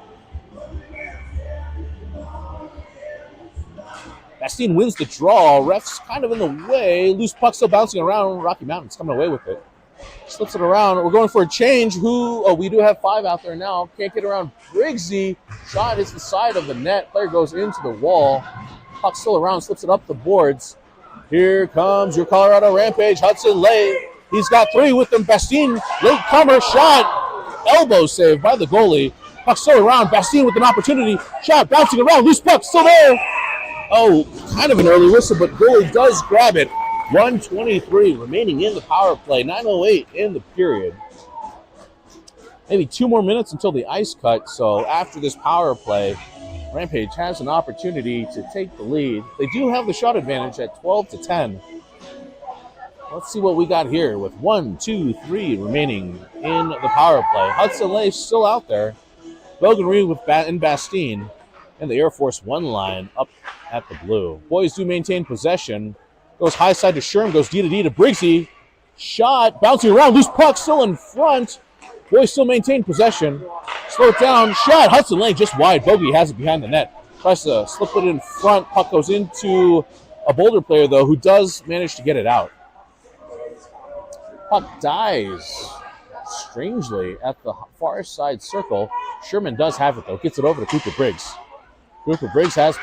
Bastien wins the draw. Ref's kind of in the way. Loose puck still bouncing around. Rocky Mountain's coming away with it. Slips it around. We're going for a change. We do have 5 out there now. Can't get around Briggsy. Shot hits the side of the net. Player goes into the wall. Puck still around. Slips it up the boards. Here comes your Colorado Rampage. Hudson Lay. He's got 3 with them. Bastien, late comer, shot. Elbow save by the goalie. Puck still around. Bastien with an opportunity. Shot bouncing around. Loose puck still there. Oh, kind of an early whistle, but goalie does grab it. 1:23 remaining in the power play. 9:08 in the period. Maybe 2 more minutes until the ice cut. So after this power play, Rampage has an opportunity to take the lead. They do have the shot advantage at 12-10. Let's see what we got here with 1, 2, 3 remaining in the power play. Hudson Lay still out there. Bogan Reed and Bastien. And the Air Force One line up at the blue. Boys do maintain possession. Goes high side to Sherm. Goes D to Briggsy. Shot. Bouncing around. Loose puck still in front. Boys still maintain possession. Slow it down. Shot. Hudson Lane just wide. Bogey has it behind the net. Tries to slip it in front. Puck goes into a Boulder player, though, who does manage to get it out. Puck dies strangely at the far side circle. Sherman does have it, though. Gets it over to Cooper Briggs. Cooper Briggs has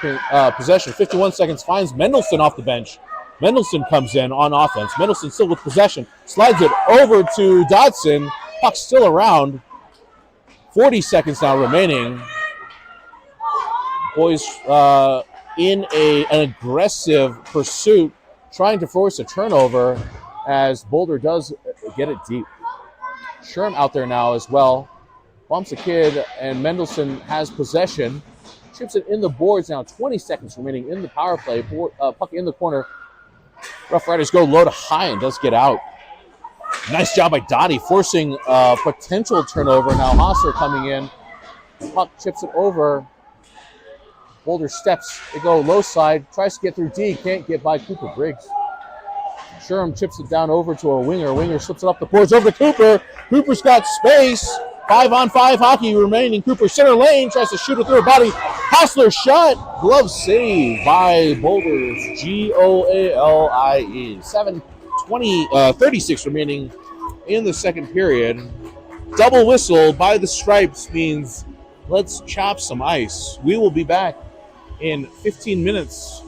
possession. 51 seconds. Finds Mendelson off the bench. Mendelson comes in on offense. Mendelson still with possession. Slides it over to Dodson. Puck still around. 40 seconds now remaining. Boys in an aggressive pursuit, trying to force a turnover as Boulder does get it deep. Sherm out there now as well. Bumps a kid, and Mendelson has possession. Chips it in the boards now. 20 seconds remaining in the power play. Puck in the corner. Roughriders go low to high and does get out. Nice job by Dottie forcing a potential turnover. Now Hosser coming in. Puck chips it over. Boulder steps. They go low side. Tries to get through D. Can't get by Cooper Briggs. Sherm chips it down over to a winger. Winger slips it up the boards over to Cooper. Cooper's got space. 5-on-5 hockey remaining. Cooper center lane. Tries to shoot it through her body. Hostler shot. Glove save by Boulder's Goalie. 36 remaining in the second period. Double whistle by the Stripes means let's chop some ice. We will be back in 15 minutes.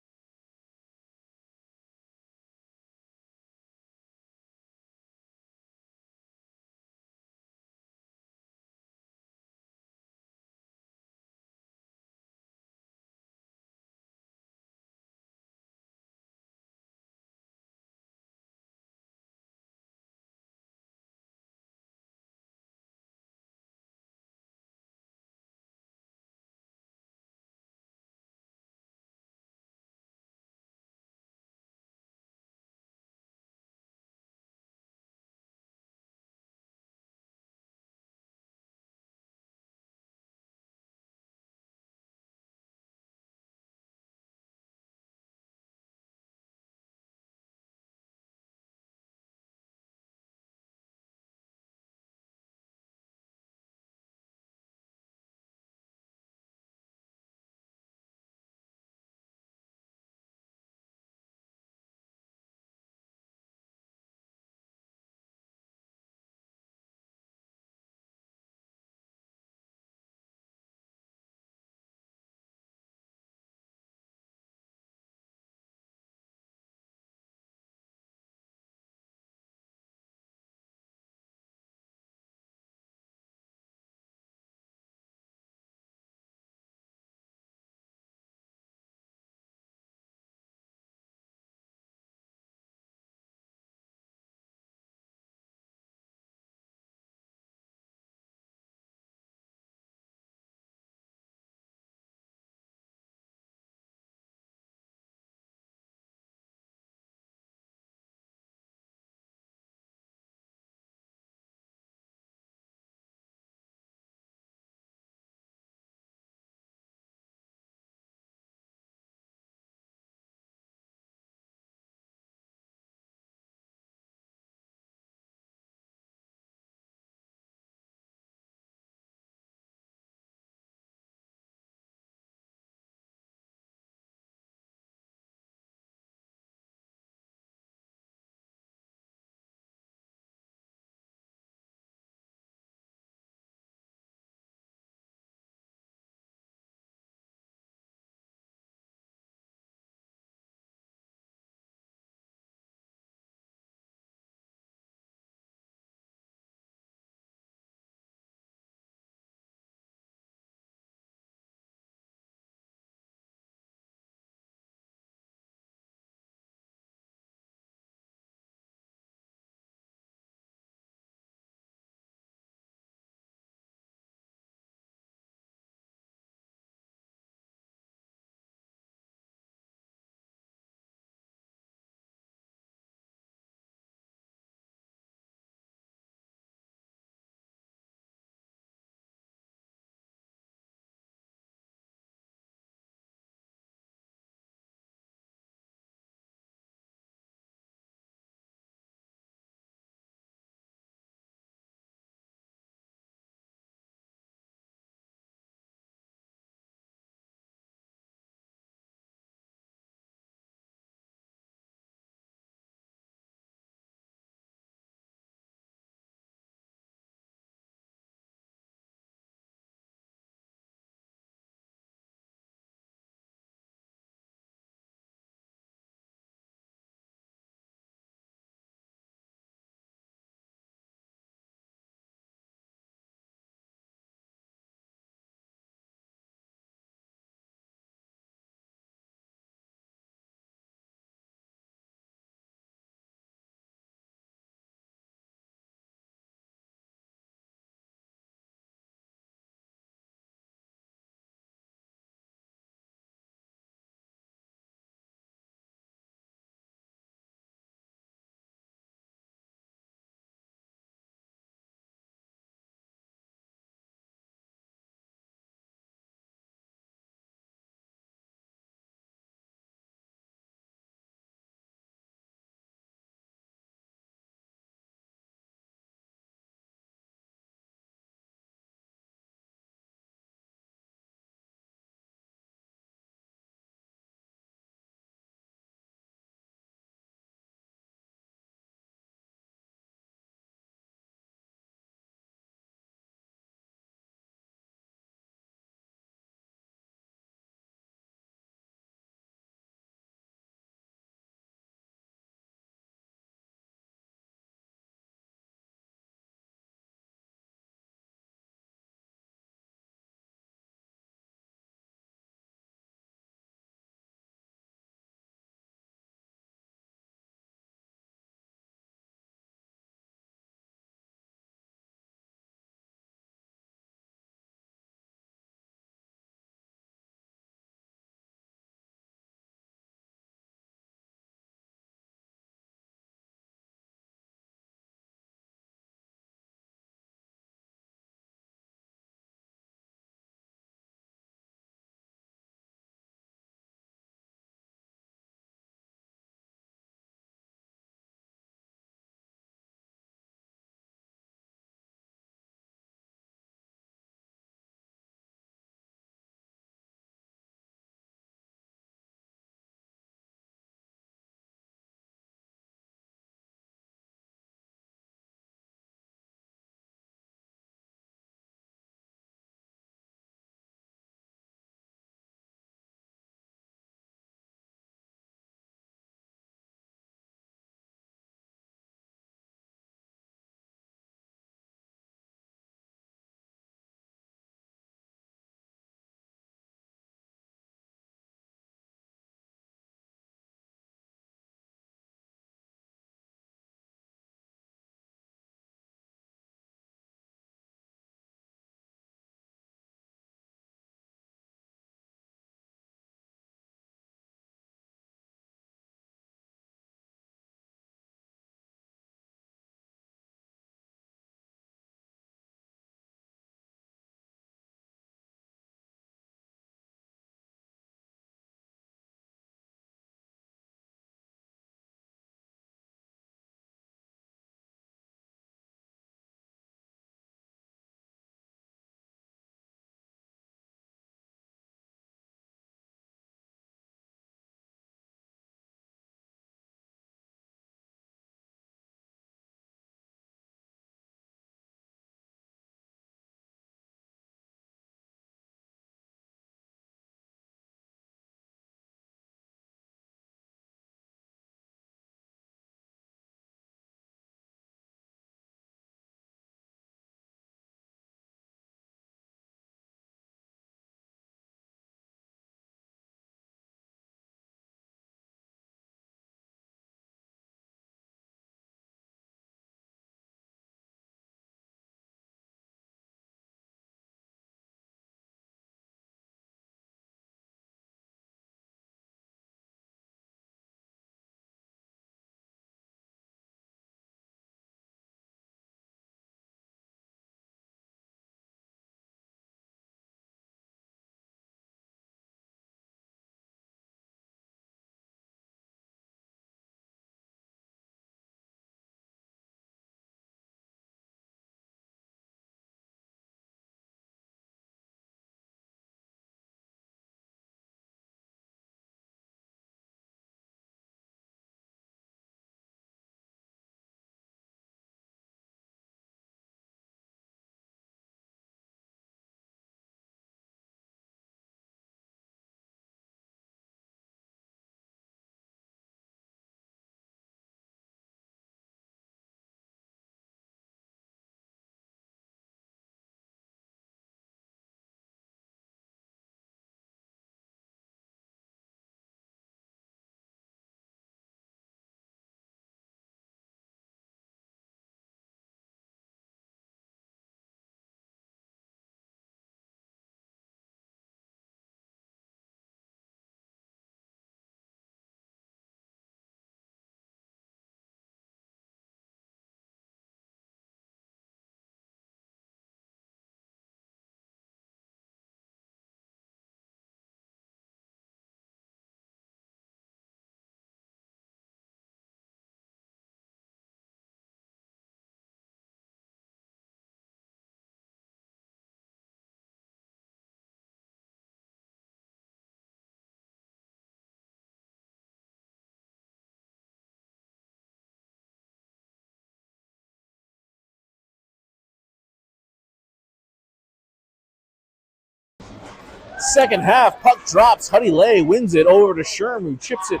Second half, puck drops. Huddy Lay wins it over to Sherm, who chips it.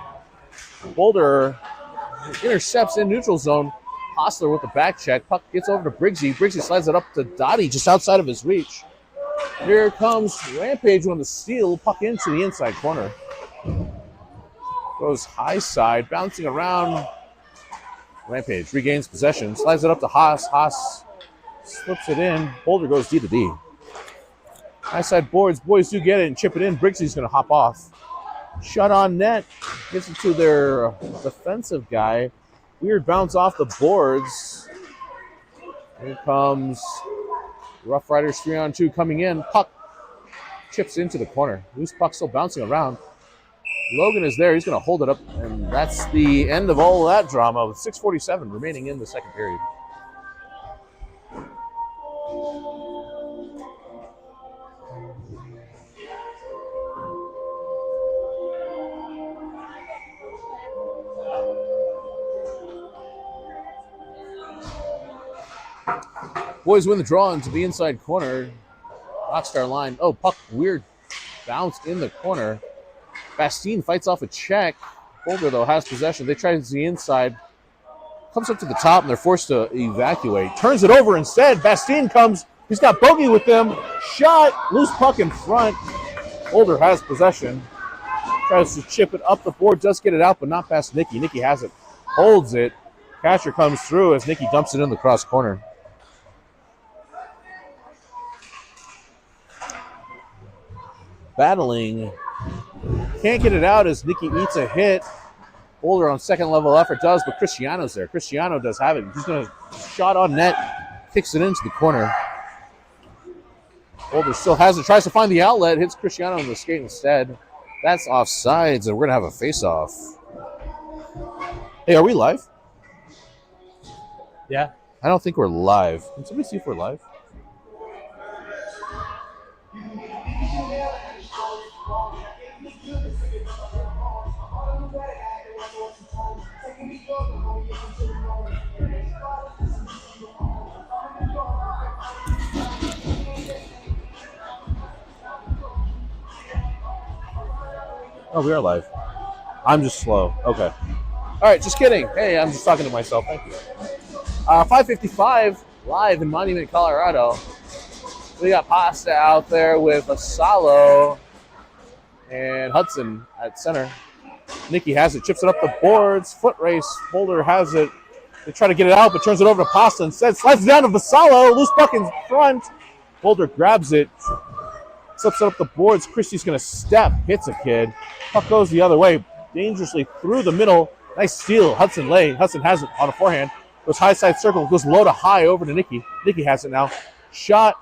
Boulder intercepts in neutral zone. Hostler with the back check. Puck gets over to Briggsy. Briggsy slides it up to Dottie, just outside of his reach. Here comes Rampage on the steal. Puck into the inside corner. Goes high side, bouncing around. Rampage regains possession. Slides it up to Haas. Haas slips it in. Boulder goes D to D. High side boards. Boys do get it and chip it in. Briggsy's going to hop off. Shot on net. Gets it to their defensive guy. Weird bounce off the boards. Here comes Roughriders 3-on-2 coming in. Puck chips into the corner. Loose puck still bouncing around. Logan is there. He's going to hold it up. And that's the end of all of that drama with 6:47 remaining in the second period. Boys win the draw into the inside corner. Rockstar line. Oh, puck weird bounce in the corner. Bastien fights off a check. Boulder, though, has possession. They try to the inside. Comes up to the top, and they're forced to evacuate. Turns it over instead. Bastien comes. He's got Bogey with him. Shot. Loose puck in front. Boulder has possession. Tries to chip it up the board. Does get it out, but not past Nicky. Nicky has it. Holds it. Catcher comes through as Nicky dumps it in the cross corner. Battling. Can't get it out as Nicky eats a hit. Boulder on second level effort does, but Cristiano's there. Cristiano does have it. He's going to shot on net. Kicks it into the corner. Boulder still has it. Tries to find the outlet. Hits Cristiano in the skate instead. That's offsides, and we're going to have a face-off. Hey, are we live? Yeah. I don't think we're live. Can somebody see if we're live? Oh, we are live. I'm just slow. Okay. All right, just kidding. Hey, I'm just talking to myself. Thank you. 5:55 live in Monument, Colorado. We got Pasta out there with Asalo and Hudson at center. Nicky has it, chips it up the boards. Foot race. Boulder has it. They try to get it out, but turns it over to Pasta instead. Slides it down to Vassallo. Loose puck in front. Boulder grabs it. Slips it up the boards. Christie's going to step. Hits a kid. Puck goes the other way. Dangerously through the middle. Nice steal. Hudson Lay. Hudson has it on a forehand. Goes high side circle. Goes low to high over to Nicky. Nicky has it now. Shot.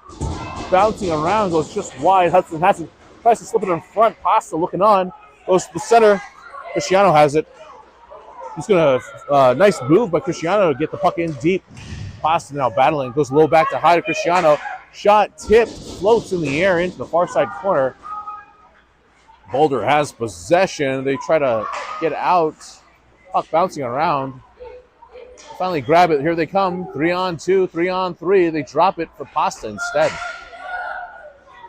Bouncing around. Goes just wide. Hudson has it. Tries to slip it in front. Pasta looking on. Goes to the center. Cristiano has it. He's going to, nice move by Cristiano to get the puck in deep. Pasta now battling. Goes low back to high to Cristiano. Shot tipped. Floats in the air into the far side corner. Boulder has possession. They try to get out. Puck bouncing around. Finally grab it. Here they come. 3-on-2, 3-on-3. They drop it for Pasta instead.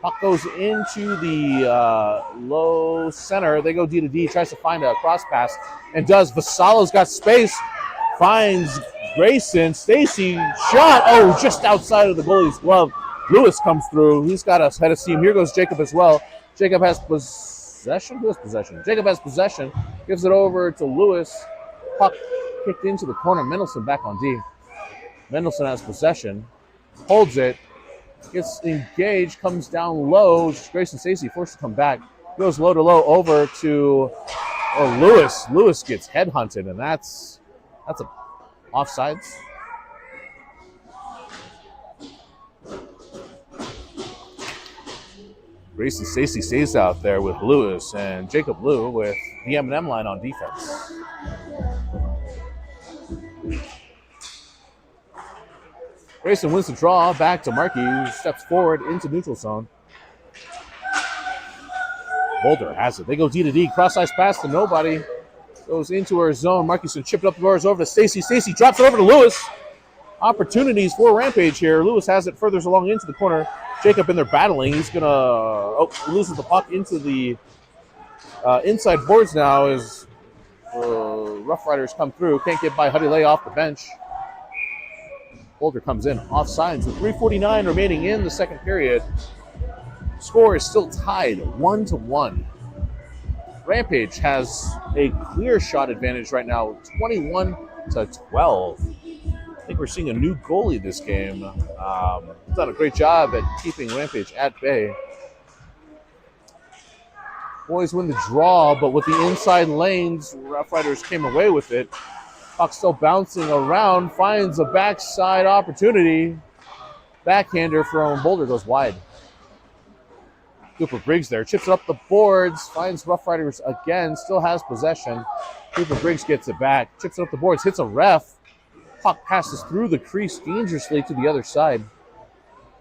Puck goes into the low center. They go D to D. Tries to find a cross pass and does. Vassallo's got space. Finds Grayson. Stacy. Shot. Oh, just outside of the goalie's glove. Lewis comes through. He's got a head of steam. Here goes Jacob as well. Jacob has possession. Who has possession? Jacob has possession. Gives it over to Lewis. Puck kicked into the corner. Mendelson back on D. Mendelson has possession. Holds it. Gets engaged. Comes down low. Grayson Stacy forced to come back. Goes low to low over to Lewis. Lewis gets headhunted, and that's a offsides. Grayson Stacy stays out there with Lewis and Jacob Lou with the M&M line on defense. Grayson wins the draw back to Markey, who steps forward into neutral zone. Boulder has it. They go D to D. Cross-ice pass to nobody. Goes into her zone. Markeyson chipped up the bars over to Stacy. Stacy drops it over to Lewis. Opportunities for Rampage here. Lewis has it furthers along into the corner. Jacob in there battling. He's going to loses the puck into the inside boards now as Roughriders come through. Can't get by Huddy off the bench. Boulder comes in offsides with 3:49 remaining in the second period. Score is still tied 1-1. Rampage has a clear shot advantage right now, 21-12. I think we're seeing a new goalie this game. He's done a great job at keeping Rampage at bay. Boys win the draw, but with the inside lanes, Roughriders came away with it. Puck still bouncing around, finds a backside opportunity. Backhander from Boulder goes wide. Cooper Briggs there, chips it up the boards, finds Roughriders again, still has possession. Cooper Briggs gets it back, chips it up the boards, hits a ref. Puck passes through the crease dangerously to the other side.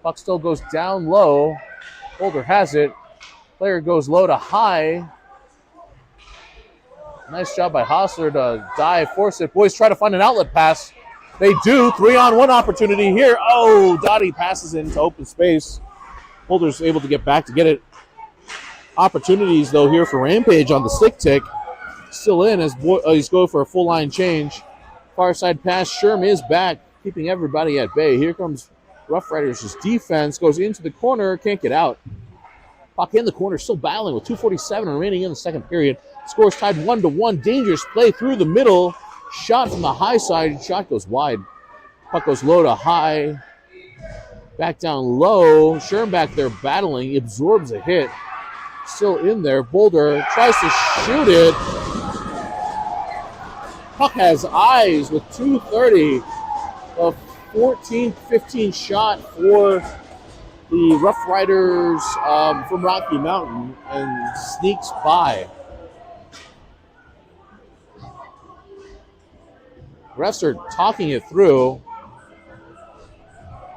Puck still goes down low. Boulder has it. Player goes low to high. Nice job by Hostler to dive, force it. Boys try to find an outlet pass. They do. 3-on-1 opportunity here. Oh, Dottie passes it into open space. Boulder's able to get back to get it. Opportunities, though, here for Rampage on the stick tick. Still in as he's going for a full line change. Far side pass. Sherm is back, keeping everybody at bay. Here comes Roughriders' defense. Goes into the corner. Can't get out. Puck in the corner, still battling with 2:47 remaining in the second period. Scores tied 1-1. Dangerous play through the middle. Shot from the high side. Shot goes wide. Puck goes low to high. Back down low. Sherm back there battling. He absorbs a hit. Still in there. Boulder tries to shoot it. Puck has eyes with 2:30. A 14-15 shot for the Roughriders from Rocky Mountain and sneaks by. Refs are talking it through.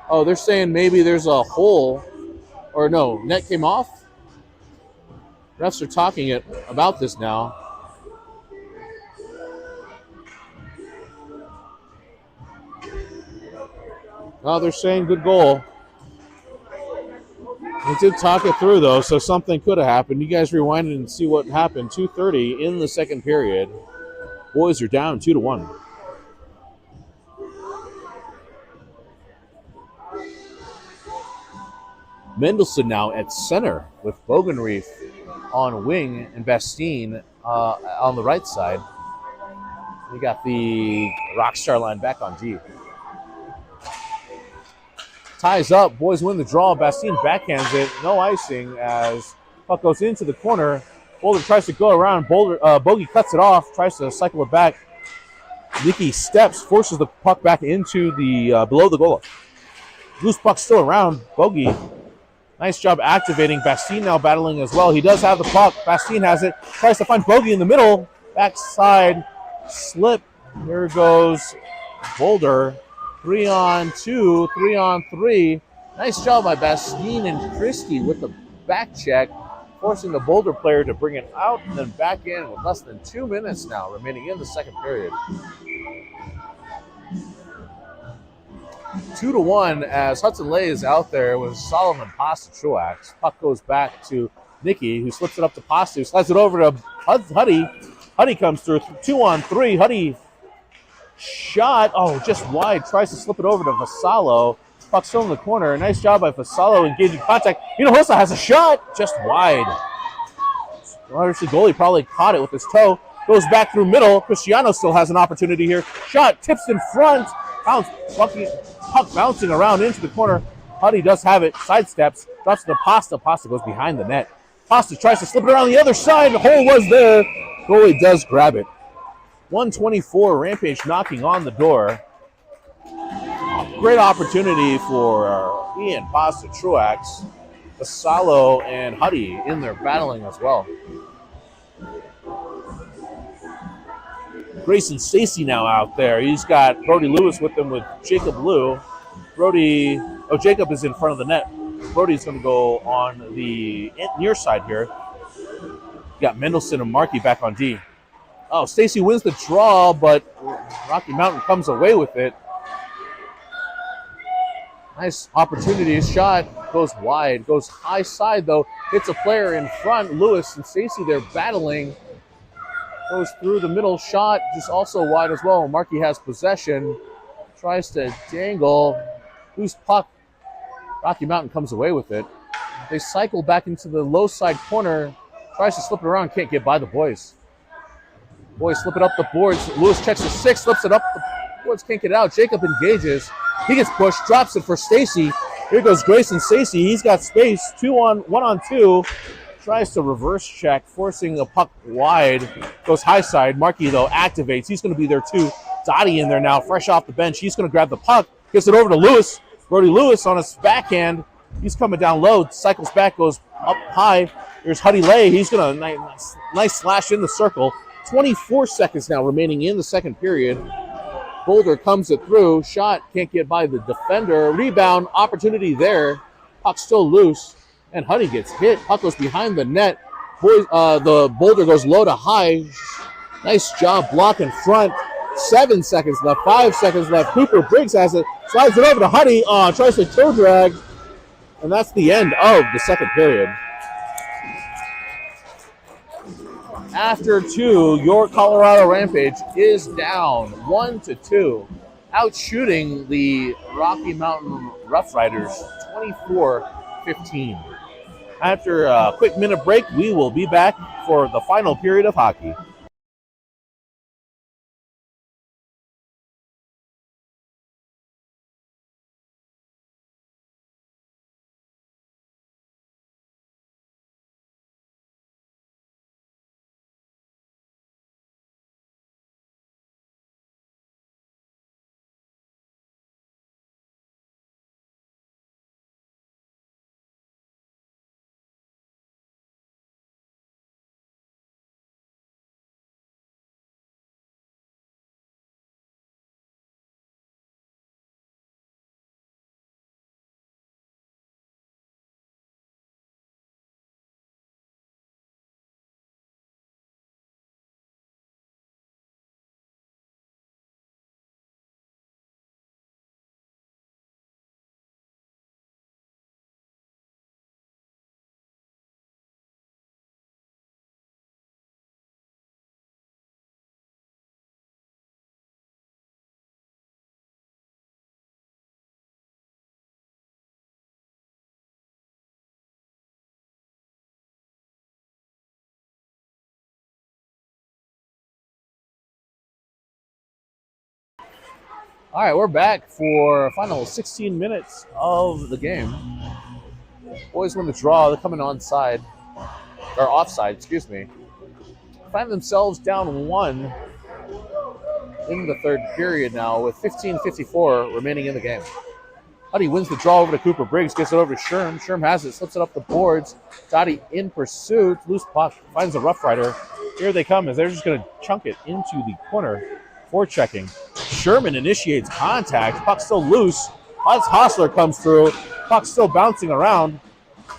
Oh, they're saying maybe there's a hole. Or no, net came off. Refs are talking it about this now. Oh, they're saying good goal. They did talk it through, though, so something could have happened. You guys rewind it and see what happened. 2:30 in the second period. Boys are down 2-1. Mendelson now at center with Bogenreef on wing and Bastine on the right side. We got the Rockstar line back on D. Ties up. Boys win the draw. Bastine backhands it. No icing as puck goes into the corner. Boulder tries to go around. Bogey cuts it off. Tries to cycle it back. Nicky steps, forces the puck back into the below the goal. Loose puck still around. Bogey. Nice job activating. Bastine now battling as well. He does have the puck. Bastine has it. Tries to find Bogey in the middle. Backside slip. Here goes Boulder. 3-on-2, 3-on-3. Nice job by Bastine and Christie with the back check, forcing the Boulder player to bring it out and then back in with less than 2 minutes now remaining in the second period. 2-1 as Hudson Lay is out there with Solomon Pasta Truax. Puck goes back to Nicky, who slips it up to Pasta, who slides it over to Huddy. Huddy comes through. 2-on-3. Huddy shot. Oh, just wide. Tries to slip it over to Vassallo. Puck still in the corner. Nice job by Vassallo engaging contact. Hinojosa has a shot. Just wide. Obviously, goalie probably caught it with his toe. Goes back through middle. Cristiano still has an opportunity here. Shot. Tips in front. Puck bouncing around into the corner. Huddy does have it. Sidesteps. Drops to Pasta. Pasta goes behind the net. Pasta tries to slip it around the other side. The hole was there. Goalie does grab it. 124, Rampage knocking on the door. Great opportunity for Ian Pasta Truax. Vassallo and Huddy in there battling as well. Grayson Stacy now out there. He's got Brody Lewis with him with Jacob Liu. Jacob is in front of the net. Brody's going to go on the near side here. Got Mendelson and Markey back on D. Oh, Stacy wins the draw, but Rocky Mountain comes away with it. Nice opportunity. Shot goes wide, goes high side though. Hits a player in front. Lewis and Stacy, they're battling. Goes through the middle. Shot just also wide as well. Markey has possession. Tries to dangle. Loose puck. Rocky Mountain comes away with it. They cycle back into the low side corner. Tries to slip it around. Can't get by the boys. Boys slip it up the boards. Lewis checks the 6. Slips it up the boards. Can't get it out. Jacob engages. He gets pushed. Drops it for Stacy. Here goes Grayson Stacy. He's got space. 1-on-2. Tries to reverse check, forcing a puck wide. Goes high side. Markey, though, activates. He's going to be there, too. Dottie in there now, fresh off the bench. He's going to grab the puck. Gets it over to Lewis. Brody Lewis on his backhand. He's coming down low. Cycles back, goes up high. Here's Huddy Lay. He's going to nice slash in the circle. 24 seconds now remaining in the second period. Boulder comes it through. Shot can't get by the defender. Rebound opportunity there. Puck still loose. And Huddy gets hit. Puck goes behind the net. Boys, the Boulder goes low to high. Nice job block in front. 7 seconds left. 5 seconds left. Cooper Briggs has it. Slides it over to Huddy. Tries to toe drag. And that's the end of the second period. After 2, your Colorado Rampage is down 1-2, out shooting the Rocky Mountain Roughriders 24-15. After a quick minute break, we will be back for the final period of hockey. All right, we're back for final 16 minutes of the game. Boys win the draw. They're coming onside, or offside, excuse me. Find themselves down 1 in the third period now with 15:54 remaining in the game. Huddy wins the draw over to Cooper Briggs, gets it over to Sherm. Sherm has it, slips it up the boards. Dottie in pursuit, loose puck, finds a Rough Rider. Here they come as they're just going to chunk it into the corner for checking. Sherman initiates contact. Puck still loose. Hostler comes through. Puck still bouncing around.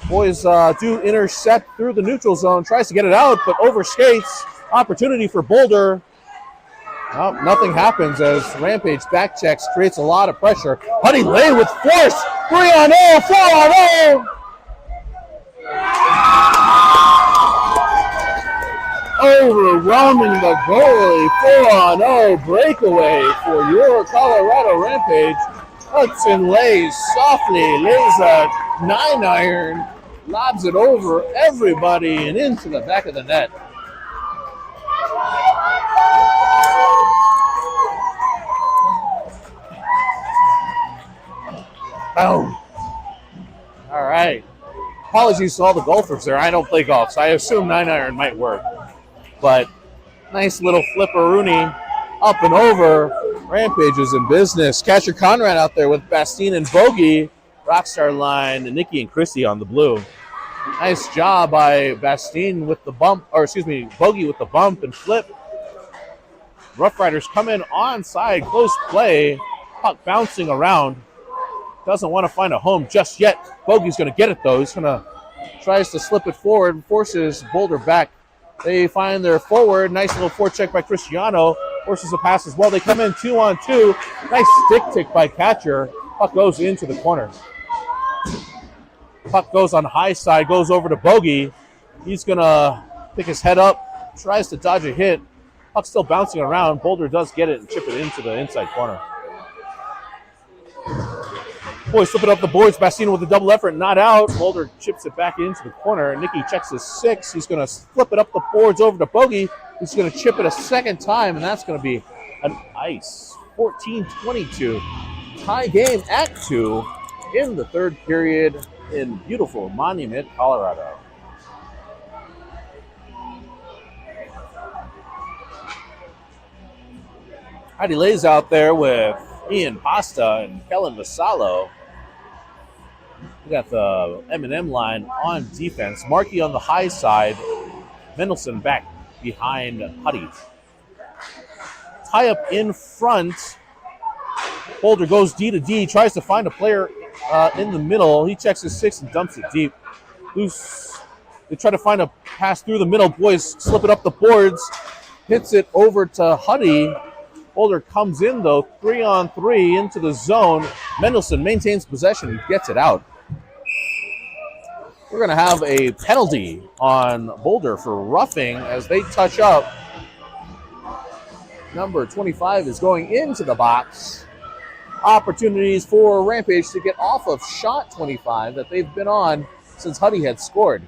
Boys do intercept through the neutral zone. Tries to get it out, but overskates. Opportunity for Boulder. Well, nothing happens as Rampage back checks, creates a lot of pressure. Huddy Lay with force. 3-on-0, 4-on-0. Overwhelming the goalie. 4-on-0 breakaway for your Colorado Rampage. Hudson lays softly, lays a 9-iron, lobs it over everybody and into the back of the net. Boom. All right. Apologies to all the golfers there. I don't play golf, so I assume 9-iron might work. But nice little flipperoonie up and over. Rampage is in business. Catcher Conrad out there with Bastine and Bogey. Rockstar line, and Nikki and Christy on the blue. Nice job by Bastine with the bump, or excuse me, Bogey with the bump and flip. Rough Riders come in onside, close play. Puck bouncing around. Doesn't want to find a home just yet. Bogey's going to get it, though. He's going to tries to slip it forward and forces Boulder back. They find their forward. Nice little forecheck by Cristiano. Forces a pass as well. They come in 2-on-2. Nice stick tick by catcher. Puck goes into the corner. Puck goes on high side, goes over to Bogey. He's going to pick his head up, tries to dodge a hit. Puck's still bouncing around. Boulder does get it and chip it into the inside corner. Boys flip it up the boards. Bastino with a double effort, not out. Boulder chips it back into the corner. Nicky checks his 6. He's going to flip it up the boards over to Bogey. He's going to chip it a second time, and that's going to be an ice. 14-22. Tie game at 2 in the third period in beautiful Monument, Colorado. Heidi lays out there with Ian Pasta and Kellen Vassallo. We got the M&M line on defense. Markey on the high side. Mendelson back behind Huddy. Tie up in front. Boulder goes D to D, tries to find a player in the middle. He checks his 6 and dumps it deep. Loose. They try to find a pass through the middle. Boys slip it up the boards. Hits it over to Huddy. Boulder comes in, though, 3-on-3 into the zone. Mendelson maintains possession, gets it out. We're going to have a penalty on Boulder for roughing as they touch up. Number 25 is going into the box. Opportunities for Rampage to get off of shot 25 that they've been on since Huddy had scored.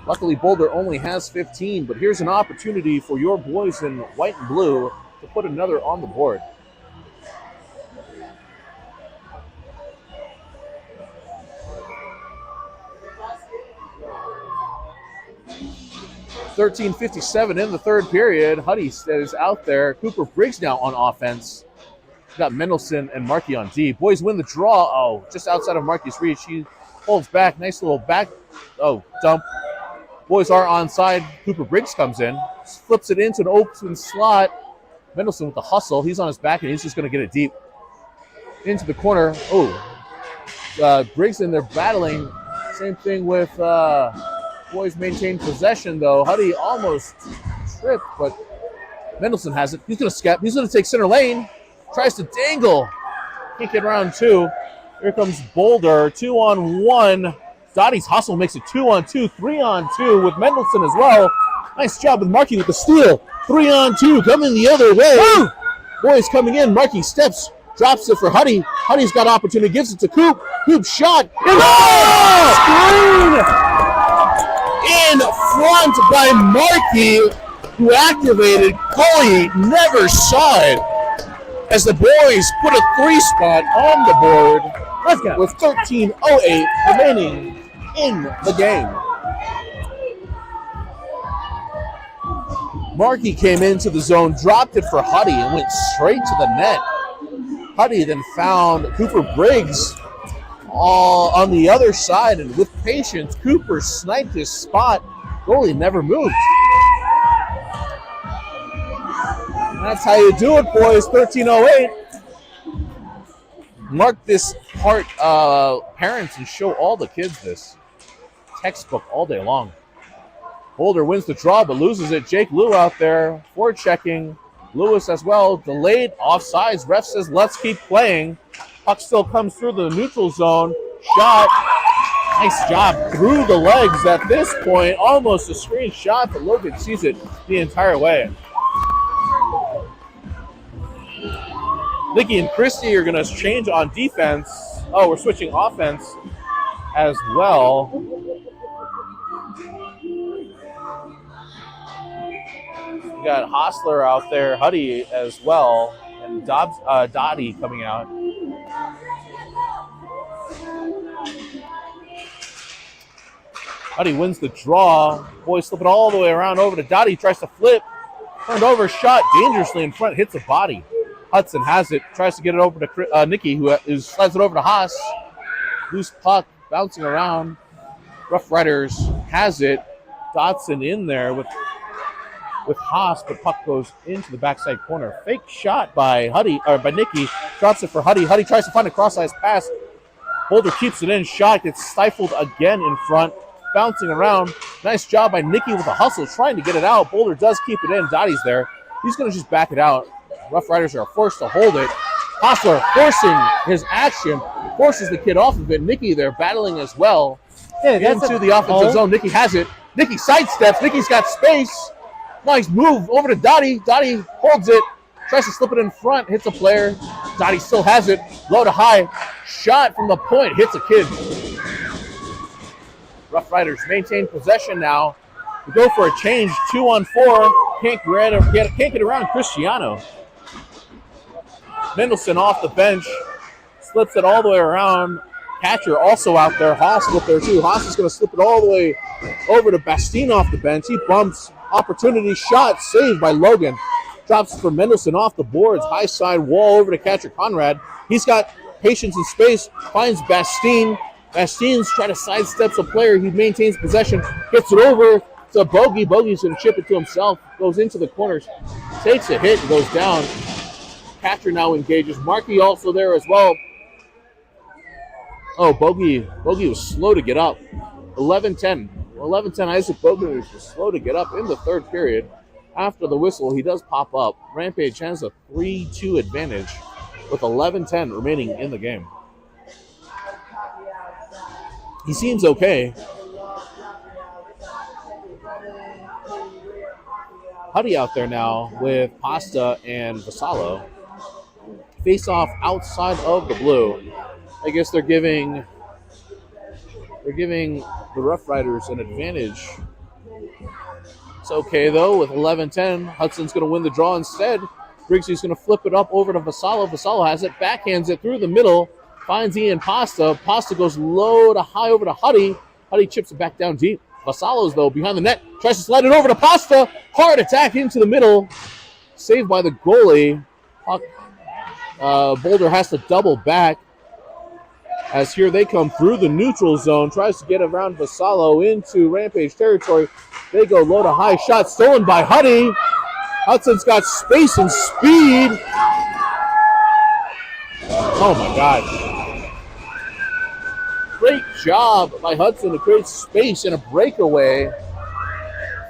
Luckily, Boulder only has 15, but here's an opportunity for your boys in white and blue to put another on the board. .57 in the third period. Huddy is out there. Cooper Briggs now on offense. We got Mendelson and Markey on D. Boys win the draw. Oh, just outside of Markey's reach. He holds back. Nice little back. Oh, dump. Boys are onside. Cooper Briggs comes in. Flips it into an open slot. Mendelson with the hustle. He's on his back, and he's just going to get it deep. Into the corner. Oh. Briggs in there battling. Same thing with boys maintain possession, though. Huddy almost tripped, but Mendelson has it. He's going to skip. He's going to take center lane. Tries to dangle. Can't get around 2. Here comes Boulder. 2-on-1. Dottie's hustle makes it 2-on-2. 3-on-2 with Mendelson as well. Nice job with Markey with the steal. 3-on-2 coming the other way. Woo! Boys coming in. Markey steps, drops it for Huddy. Huddy's got opportunity, gives it to Coop. Coop shot. Screen in front by Markey, who activated. Coley never saw it as the boys put a 3 spot on the board. Let's go. With 13:08 remaining in the game. Markey came into the zone, dropped it for Huddy, and went straight to the net. Huddy then found Cooper Briggs all on the other side, and with patience, Cooper sniped his spot. Goalie never moved. That's how you do it, boys. 13:08. Mark this part, parents, and show all the kids this. Textbook all day long. Boulder wins the draw but loses it. Jake Liu out there forechecking. Lewis as well. Delayed offsides. Ref says let's keep playing. Puck still comes through the neutral zone. Shot. Nice job through the legs at this point. Almost a screen shot, but Logan sees it the entire way. Nicky and Christie are going to change on defense. Oh, we're switching offense as well. We got Hostler out there, Huddy as well, and Dottie coming out. Huddy wins the draw. Boys slip it all the way around over to Dottie. Tries to flip. Turned over, shot dangerously in front. Hits a body. Hudson has it. Tries to get it over to Nicky, who slides it over to Haas. Loose puck bouncing around. Roughriders has it. Dotson in there with Haas, but puck goes into the backside corner. Fake shot by Nicky. Drops it for Huddy. Huddy tries to find a cross-ice pass. Boulder keeps it in. Shot gets stifled again in front. Bouncing around. Nice job by Nicky with a hustle, trying to get it out. Boulder does keep it in. Dottie's there. He's going to just back it out. Rough Riders are forced to hold it. Hostler forcing his action, forces the kid off of it. Nikki there battling as well. Yeah, that's into the offensive zone. Nikki has it. Nikki sidesteps. Nikki's got space. Nice move over to Dottie. Dottie holds it. Tries to slip it in front. Hits a player. Dottie still has it. Low to high. Shot from the point. Hits a kid. Roughriders maintain possession now. We go for a change. 2-on-4. Can't get around Cristiano. Mendelson off the bench. Slips it all the way around. Catcher also out there. Haas with there too. Haas is going to slip it all the way over to Bastine off the bench. He bumps. Opportunity shot saved by Logan. Drops for Mendelson off the boards. High side wall over to catcher Conrad. He's got patience and space. Finds Bastine. Bastine's trying to sidestep a player. He maintains possession. Gets it over to Bogey. Bogey's going to chip it to himself. Goes into the corners. Takes a hit and goes down. Catcher now engages. Markey also there as well. Oh, Bogey was slow to get up. 11-10. 11-10, Isaac Bogey was slow to get up in the third period. After the whistle, he does pop up. Rampage has a 3-2 advantage with 11-10 remaining in the game. He seems okay. Huddy out there now with Pasta and Vassallo. Face off outside of the blue. I guess they're giving the Roughriders an advantage. It's okay though with 11-10. Hudson's going to win the draw instead. Briggsy's going to flip it up over to Vassallo. Vassallo has it, backhands it through the middle, finds Ian Pasta. Pasta goes low to high over to Huddy. Huddy chips it back down deep. Vassallo's though behind the net, tries to slide it over to Pasta. Hard attack into the middle, saved by the goalie. Boulder has to double back. As here they come through the neutral zone, tries to get around Vassallo into Rampage territory. They go low to high, shot stolen by Huddy. Hudson's got space and speed. Oh my gosh. Great job by Hudson to create space in a breakaway.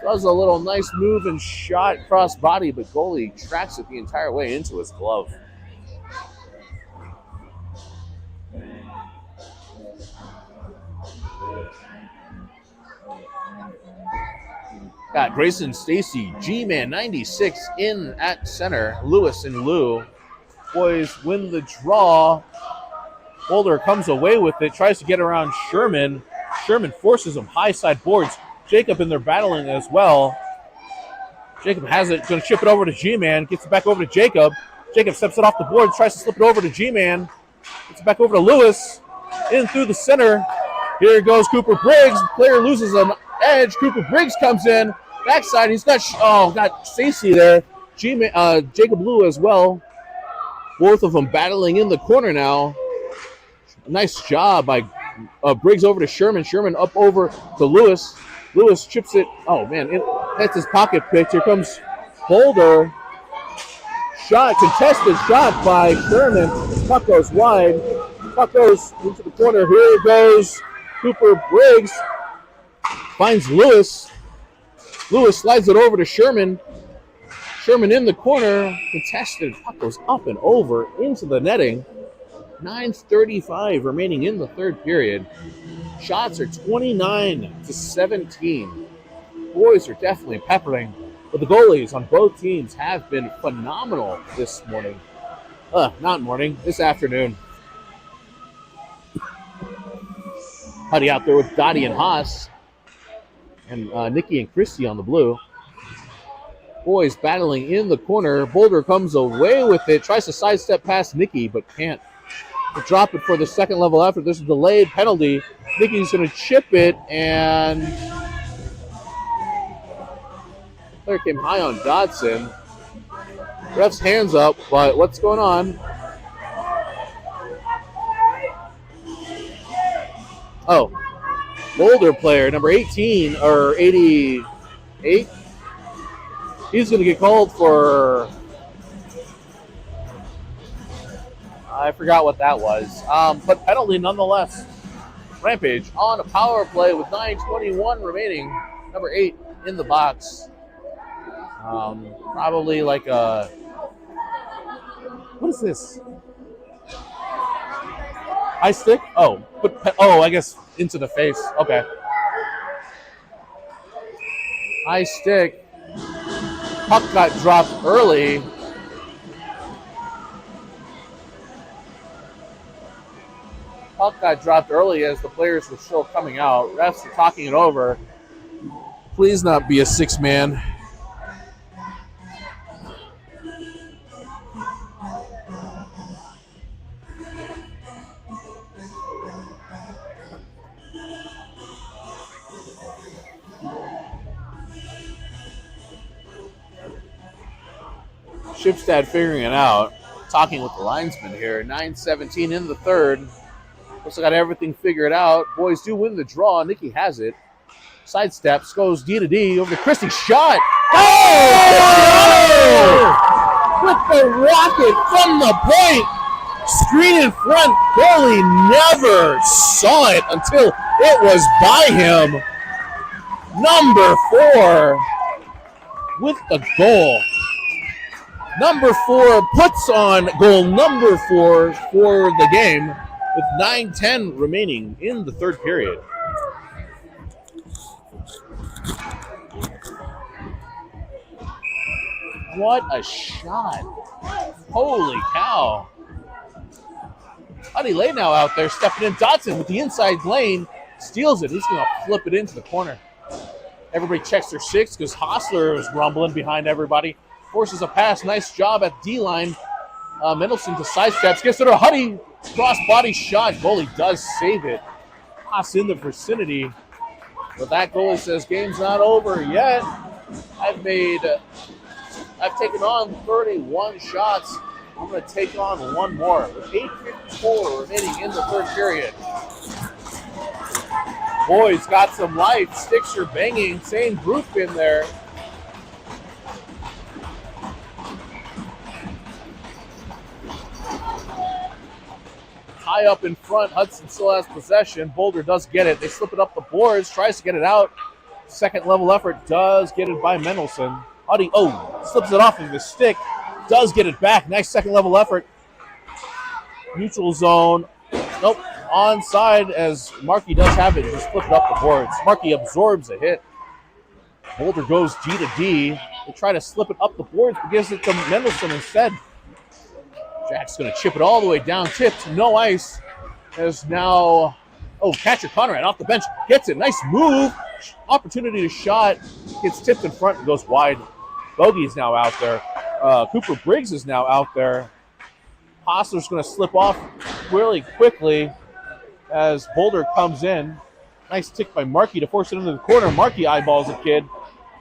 Does a little nice move and shot cross body, but goalie tracks it the entire way into his glove. Got Grayson Stacy, G-Man 96 in at center. Lewis and Lou. Boys win the draw. Boulder comes away with it, tries to get around Sherman. Sherman forces him high side boards. Jacob in there battling as well. Jacob has it, going to chip it over to G-Man. Gets it back over to Jacob. Jacob steps it off the board, tries to slip it over to G-Man. Gets it back over to Lewis. In through the center. Here goes Cooper Briggs. Player loses an edge. Cooper Briggs comes in. Backside, he's got Stacy there. Jacob Lou as well. Both of them battling in the corner now. Nice job by Briggs over to Sherman. Sherman up over to Lewis. Lewis chips it. Oh, man. That's his pocket pick. Here comes Boulder. Shot, contested shot by Sherman. Puck goes wide. Puck goes into the corner. Here goes Cooper Briggs. Finds Lewis. Lewis slides it over to Sherman. Sherman in the corner. Contested. Puck goes up and over into the netting. 9:35 remaining in the third period. Shots are 29-17. Boys are definitely peppering, but the goalies on both teams have been phenomenal this morning. Not morning, this afternoon. Huddy out there with Dottie and Haas. And Nikki and Christie on the blue. Boys battling in the corner. Boulder comes away with it. Tries to sidestep past Nikki, but can't. To drop it for the second level effort. There's a delayed penalty. Nikki's going to chip it, and player came high on Dodson. Ref's hands up, but what's going on? Oh, Boulder player, number 18, or 88. He's going to get called for... I forgot what that was. But penalty nonetheless. Rampage on a power play with 9:21 remaining. Number 8 in the box. Probably like a... What is this? High stick? Oh, but I guess into the face. Okay. High stick. Puck got dropped early. Puck got dropped early as the players were still coming out. Refs are talking it over. Please not be a 6-man. Shipstad figuring it out. Talking with the linesman here. 9:17 in the third. Looks like got everything figured out. Boys do win the draw. Nikki has it. Sidesteps, goes D to D over to Christie. Shot! Oh! With the rocket from the point. Screen in front. Goalie never saw it until it was by him. Number 4 with the goal. Number 4 puts on goal number 4 for the game with 9:10 remaining in the third period. What a shot. Holy cow. Huddy Lay now out there stepping in. Dotson with the inside lane. Steals it. He's going to flip it into the corner. Everybody checks their 6 because Hostler is rumbling behind everybody. Forces a pass. Nice job at D-line. Mendelson to sidesteps. Gets it to Huddy. Cross-body shot. Goalie does save it. Toss in the vicinity. But that goalie says game's not over yet. I've taken on 31 shots. I'm going to take on one more. With 8:54 remaining in the third period. Boys got some life. Sticks are banging. Same group in there. High up in front. Hudson still has possession. Boulder does get it. They slip it up the boards. Tries to get it out. Second level effort does get it by Mendelson. Huddy, slips it off of his stick. Does get it back. Nice second level effort. Neutral zone. Nope. Onside as Markey does have it. Just flip it up the boards. Markey absorbs a hit. Boulder goes G to D. They try to slip it up the boards, but gives it to Mendelson instead. Jack's going to chip it all the way down. Tipped. No ice. As now, catcher Conrad off the bench. Gets it. Nice move. Opportunity to shot. Gets tipped in front and goes wide. Bogey's now out there. Cooper Briggs is now out there. Hostler's going to slip off really quickly as Boulder comes in. Nice tick by Markey to force it into the corner. Markey eyeballs a kid.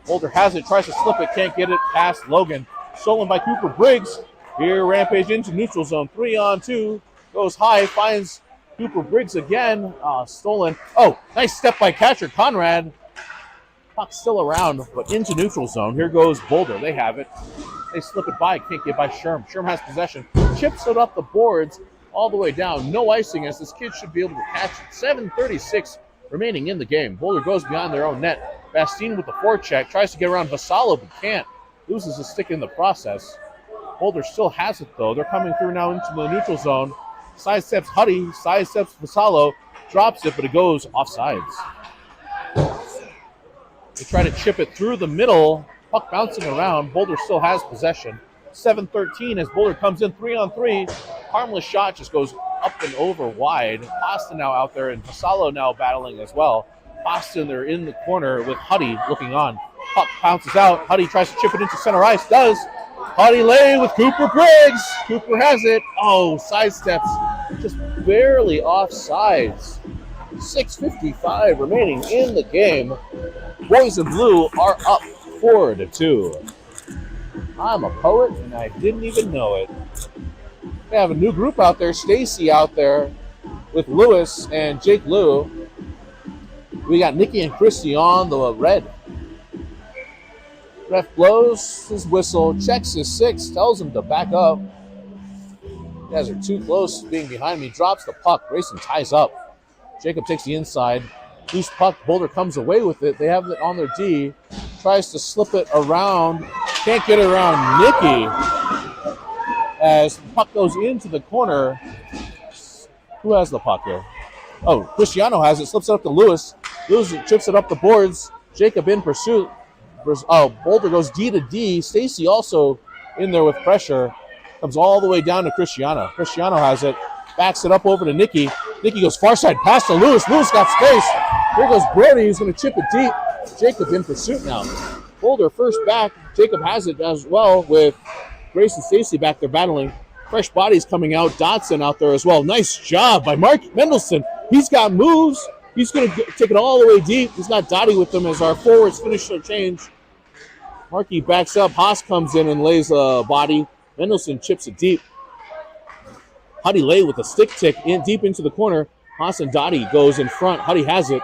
Boulder has it, tries to slip it, can't get it past Logan. Stolen by Cooper Briggs. Here, Rampage into neutral zone. 3-on-2. Goes high, finds Cooper Briggs again. Stolen. Nice step by catcher Conrad. Puck still around, but into neutral zone. Here goes Boulder. They have it. They slip it by. Can't get by Sherm. Sherm has possession. Chips it up the boards all the way down. No icing as this kid should be able to catch it. 7:36 remaining in the game. Boulder goes behind their own net. Bastine with the forecheck. Tries to get around Vassallo, but can't. Loses a stick in the process. Boulder still has it, though. They're coming through now into the neutral zone. Sidesteps Huddy. Sidesteps Vassallo. Drops it, but it goes offsides. They try to chip it through the middle. Puck bouncing around. Boulder still has possession. 7:13 as Boulder comes in 3-on-3. Harmless shot just goes up and over wide. Pasta now out there and Vassallo now battling as well. Pasta, they're in the corner with Huddy looking on. Puck bounces out. Huddy tries to chip it into center ice. Does. Huddy Lay with Cooper Briggs. Cooper has it. Sidesteps. Just barely offsides. 6:55 remaining in the game. Boys in blue are up 4-2. I'm a poet and I didn't even know it. We have a new group out there. Stacy out there with Lewis and Jake Lou. We got Nikki and Christy on the red. Ref blows his whistle, checks his 6, tells him to back up. You guys are too close being behind me. Drops the puck. Grayson ties up. Jacob takes the inside. Loose puck. Boulder comes away with it. They have it on their D. Tries to slip it around. Can't get it around Nikki. As the puck goes into the corner. Who has the puck here? Oh, Cristiano has it. Slips it up to Lewis. Lewis chips it up the boards. Jacob in pursuit. Oh, Boulder goes D to D. Stacy also in there with pressure. Comes all the way down to Cristiano. Cristiano has it. Backs it up over to Nicky. Nicky goes far side pass to Lewis. Lewis got space. Here goes Brody. He's going to chip it deep. Jacob in pursuit now. Boulder first back. Jacob has it as well with Grace and Stacy back there battling. Fresh bodies coming out. Dotson out there as well. Nice job by Mark Mendelson. He's got moves. He's going to take it all the way deep. He's got Dottie with him as our forwards finish their change. Markey backs up. Haas comes in and lays a body. Mendelson chips it deep. Huddy Lay with a stick tick in deep into the corner. Haas and Dottie goes in front. Huddy has it.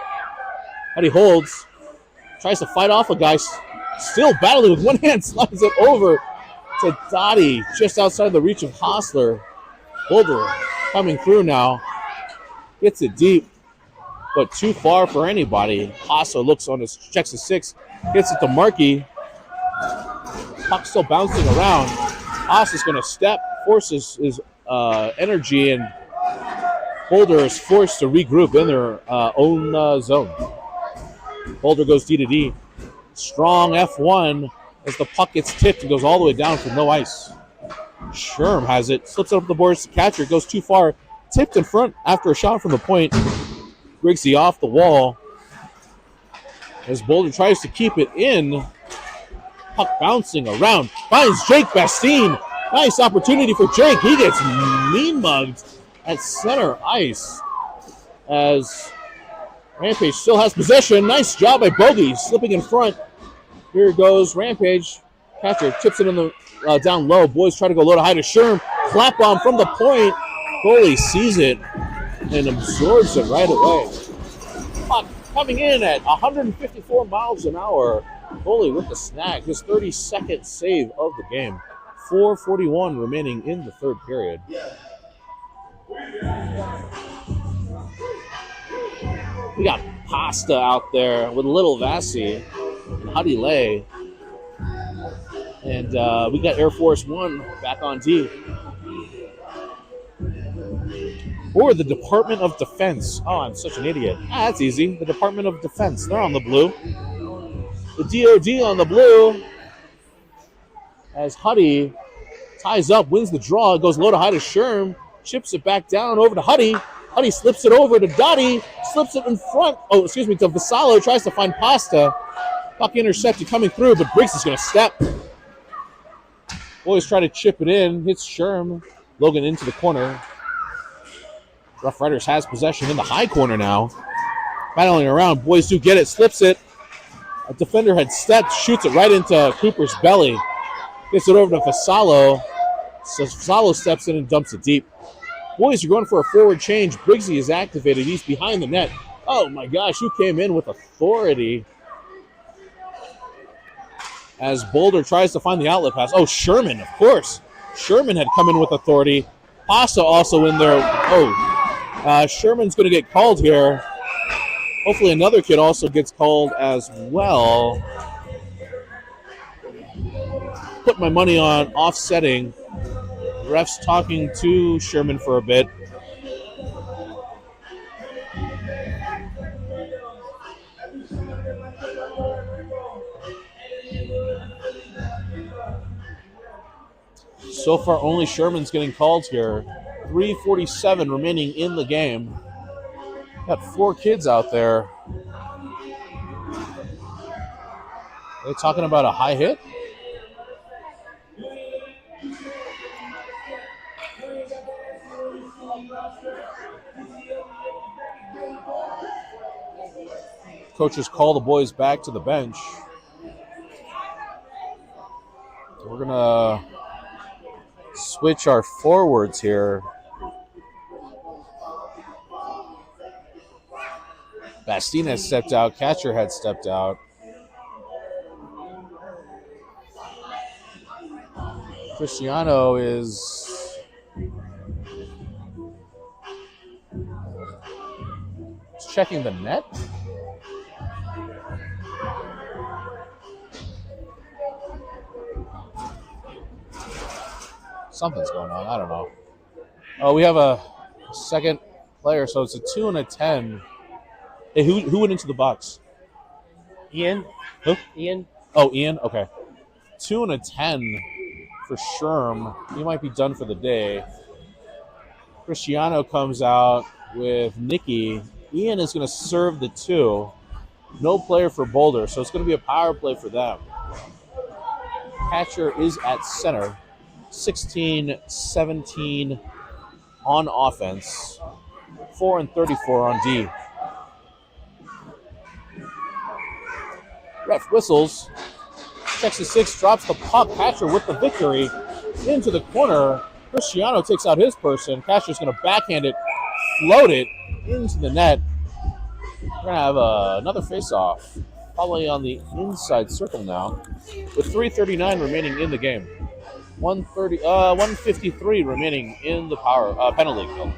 Huddy holds. Tries to fight off a guy. Still battling with one hand. Slides it over to Dottie just outside the reach of Hostler. Boulder coming through now. Gets it deep, but too far for anybody. Hostler looks on his, checks his six. Gets it to Markey. Puck still bouncing around. Hostler's going to step, forces his energy, and Boulder is forced to regroup in their own zone. Boulder goes D to D. Strong F1 as the puck gets tipped and goes all the way down for no ice. Sherm has it. Slips it up the boards to catcher. It goes too far. Tipped in front after a shot from the point. Griggsy off the wall. As Boulder tries to keep it in. Puck bouncing around. Finds Jake Bastine. Nice opportunity for Jake. He gets mean mugged at center ice. As Rampage still has possession. Nice job by Bogey, slipping in front. Here goes Rampage. Catcher tips it in the down low. Boys try to go low to high to Sherm. Clap bomb from the point. Goalie sees it and absorbs it right away. Puck coming in at 154 miles an hour. Goalie with the snag. His 32nd save of the game. 4:41 remaining in the third period. We got Pasta out there with Little Vassie and Huddy Lay. And we got Air Force One back on D. Or the Department of Defense. Oh, I'm such an idiot. That's easy. The Department of Defense. They're on the blue. The DOD on the blue. As Huddy ties up, wins the draw, goes low to high to Sherm, chips it back down over to Huddy. Huddy slips it over to Dottie, slips it in front. To Vassallo, tries to find Pasta. Puck intercepted coming through, but Briggs is going to step. Boys try to chip it in, hits Sherm. Logan into the corner. Roughriders has possession in the high corner now. Battling around, boys do get it, slips it. A defender had stepped, shoots it right into Cooper's belly. Gets it over to Vassallo. So Vassallo steps in and dumps it deep. Boys are going for a forward change. Briggsy is activated. He's behind the net. Oh my gosh, who came in with authority? As Boulder tries to find the outlet pass. Oh, Sherman, of course. Sherman had come in with authority. Pasta also in there. Sherman's going to get called here. Hopefully another kid also gets called as well. Put my money on offsetting. Refs talking to Sherman for a bit. So far, only Sherman's getting called here. 3:47 remaining in the game. Got 4 kids out there. Are they talking about a high hit? Coaches call the boys back to the bench. We're going to switch our forwards here. Bastine has stepped out. Catcher had stepped out. Cristiano is checking the net. Something's going on. I don't know. Oh, we have a second player, so it's a 2 and a 10. Hey, who went into the box? Ian? Who? Ian? Oh, Ian? Okay. 2 and a 10 for Sherm. He might be done for the day. Cristiano comes out with Nikki. Ian is going to serve the 2. No player for Boulder, so it's going to be a power play for them. Catcher is at center. 16-17 on offense. 4 and 34 on D. Ref whistles. Checks the 6, drops the puck. Catcher with the victory. Into the corner. Cristiano takes out his person. Catcher's going to backhand it, float it into the net. We're going to have another face-off. Probably on the inside circle now. With 3:39 remaining in the game. 153 remaining in the penalty kill.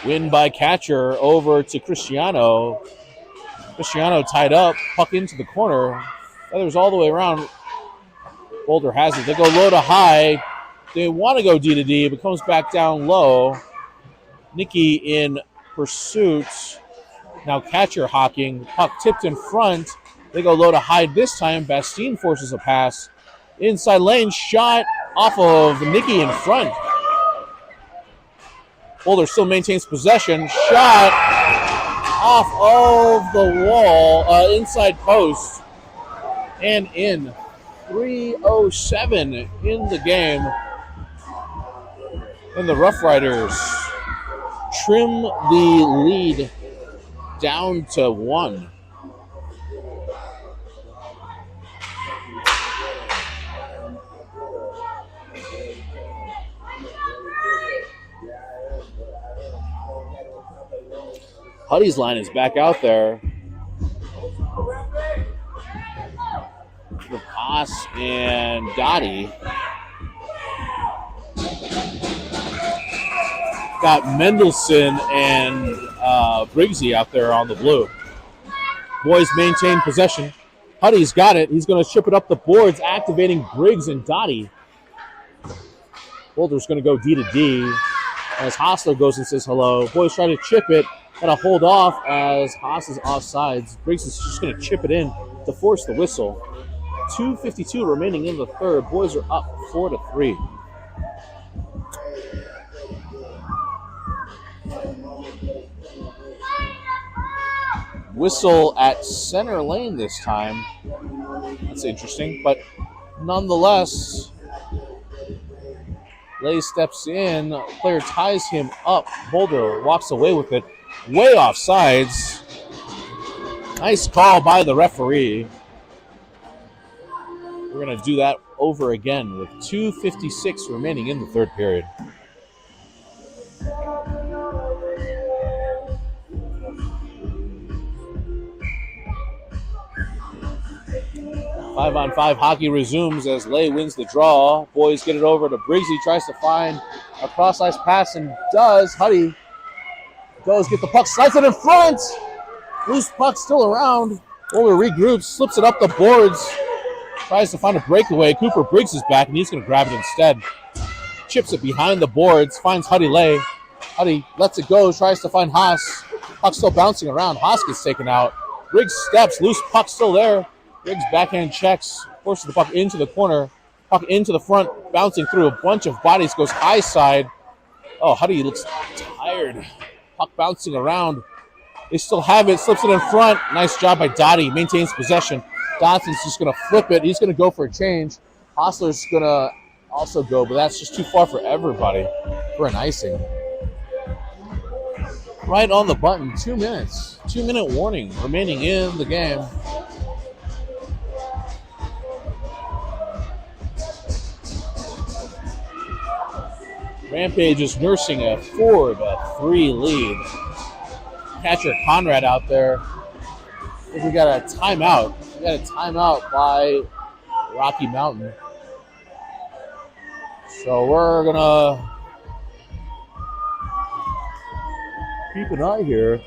Win by Catcher over to Cristiano. Cristiano tied up, puck into the corner. Feathers all the way around. Boulder has it. They go low to high. They want to go D to D, but comes back down low. Nikki in pursuit. Now Catcher hawking. Puck tipped in front. They go low to high this time. Bastien forces a pass. Inside lane, shot off of Nikki in front. Boulder still maintains possession. Shot off of the wall, inside post, and in. 3:07 in the game. And the Roughriders trim the lead down to 1. Huddy's line is back out there. With Haas and Dottie. Got Mendelson and Briggsy out there on the blue. Boys maintain possession. Huddy's got it. He's going to chip it up the boards, activating Briggs and Dottie. Boulder's going to go D to D as Hostler goes and says hello. Boys try to chip it. Got to hold off as Haas is offsides. Briggs is just going to chip it in to force the whistle. 2:52 remaining in the third. Boys are up 4-3. Whistle at center lane this time. That's interesting, but nonetheless, Lay steps in. Player ties him up. Boulder walks away with it. Way off sides. Nice call by the referee. We're going to do that over again with 2:56 remaining in the third period. Five-on-five hockey resumes as Lay wins the draw. Boys get it over to Briggs. He tries to find a cross-ice pass and does. Huddy goes, get the puck, slides it in front. Loose puck still around. Boulder regroups, slips it up the boards. Tries to find a breakaway. Cooper Briggs is back, and he's going to grab it instead. Chips it behind the boards, finds Huddy Lay. Huddy lets it go, tries to find Haas. Puck still bouncing around. Haas gets taken out. Briggs steps, loose puck still there. Briggs backhand checks, forces the puck into the corner. Puck into the front, bouncing through a bunch of bodies, goes high side. Oh, Huddy looks tired. Puck bouncing around. They still have it, slips it in front. Nice job by Dottie, maintains possession. Dotson's just going to flip it. He's going to go for a change. Hostler's going to also go, but that's just too far for everybody for an icing. Right on the button, 2 minutes. 2-minute warning remaining in the game. Rampage is nursing a 4-3 lead. Catcher Conrad out there. We got a timeout. We got a timeout by Rocky Mountain. So we're going to keep an eye here.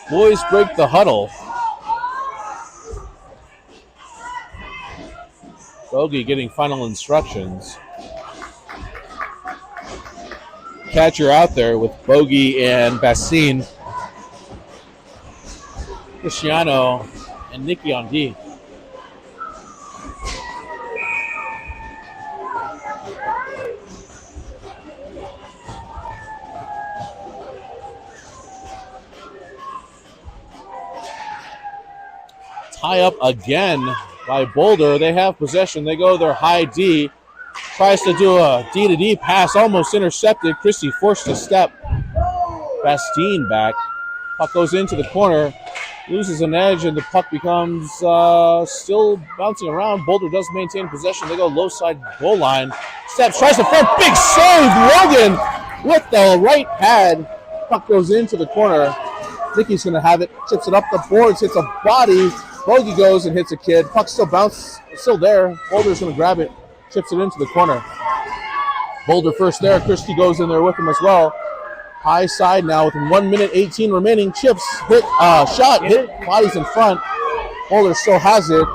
Boys break the huddle. Bogey getting final instructions. Catcher out there with Bogey and Bassine. Cristiano and Nicky on D. Tie up again by Boulder. They have possession. They go their high D. Tries to do a D-to-D pass. Almost intercepted. Christie forced a step. Bastine back. Puck goes into the corner. Loses an edge, and the puck becomes still bouncing around. Boulder does maintain possession. They go low side goal line. Steps, tries to front. Big save. Logan with the right pad. Puck goes into the corner. Nicky's going to have it. Chips it up the boards. Hits a body. Bogey goes and hits a kid. Puck still bounce, still there. Boulder's going to grab it. Chips it into the corner. Boulder first there. Christie goes in there with him as well. High side now with 1 minute 18 remaining. Chips, hit, shot, hit, bodies in front. Boulder still has it.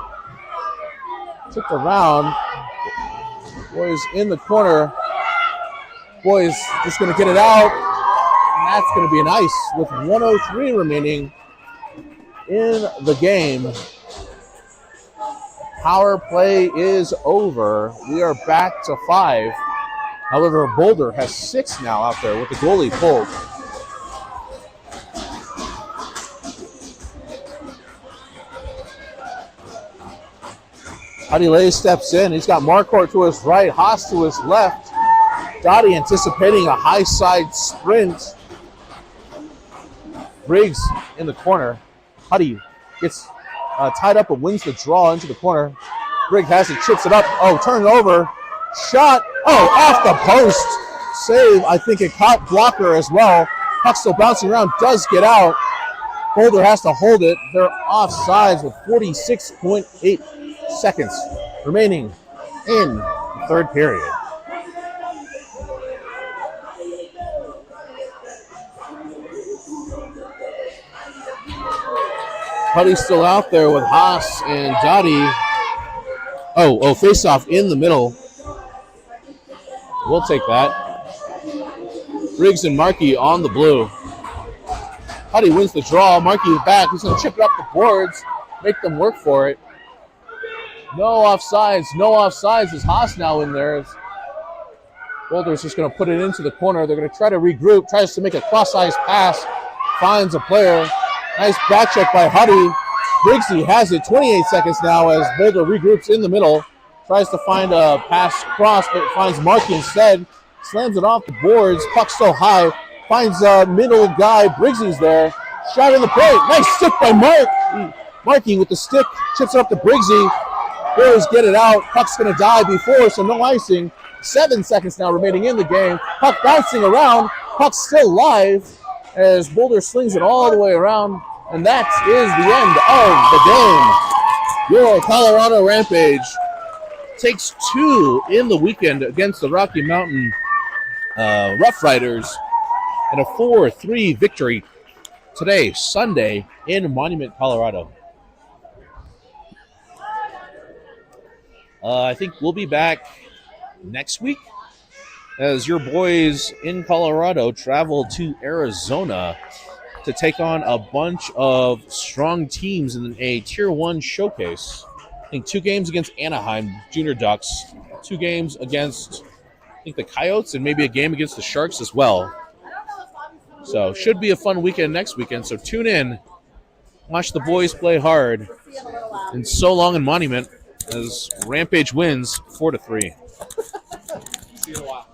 Tipped around. Boys in the corner. Boys just going to get it out. And that's going to be an ice with 1:03 remaining in the game. Power play is over. We are back to 5. However, Boulder has 6 now out there with the goalie pulled. Adile steps in. He's got Marquardt to his right, Haas to his left. Dottie anticipating a high side sprint. Briggs in the corner. Huddy gets tied up and wins the draw into the corner. Briggs has it, chips it up. Oh, turn it over. Shot. Oh, off the post. Save. I think it caught blocker as well. Puck still bouncing around. Does get out. Boulder has to hold it. They're offsides with 46.8 seconds remaining in the third period. Huddy's still out there with Haas and Dottie. Oh, face-off in the middle. We'll take that. Briggs and Markey on the blue. Huddy wins the draw. Markey back. He's going to chip it up the boards, make them work for it. No offsides. No offsides. Is Haas now in there? Boulder's just going to put it into the corner. They're going to try to regroup. Tries to make a cross-ice pass. Finds a player. Nice back check by Huddy. Briggsy has it. 28 seconds now as Boulder regroups in the middle. Tries to find a pass cross, but finds Markey instead. Slams it off the boards. Puck still high. Finds a middle guy. Briggsy's there. Shot in the plate. Nice stick by Mark. Markey with the stick. Chips it up to Briggsy. Boys get it out. Puck's going to die before, so no icing. 7 seconds now remaining in the game. Puck bouncing around. Puck's still live as Boulder slings it all the way around. And that is the end of the game. Your Colorado Rampage takes 2 in the weekend against the Rocky Mountain Roughriders and a 4-3 victory today, Sunday, in Monument, Colorado. I think we'll be back next week as your boys in Colorado travel to Arizona to take on a bunch of strong teams in a Tier 1 showcase. I think 2 games against Anaheim Junior Ducks, 2 games against, I think, the Coyotes, and maybe a game against the Sharks as well. So should be a fun weekend next weekend. So tune in, watch the boys play hard, and so long in Monument as Rampage wins 4-3. See you in a while.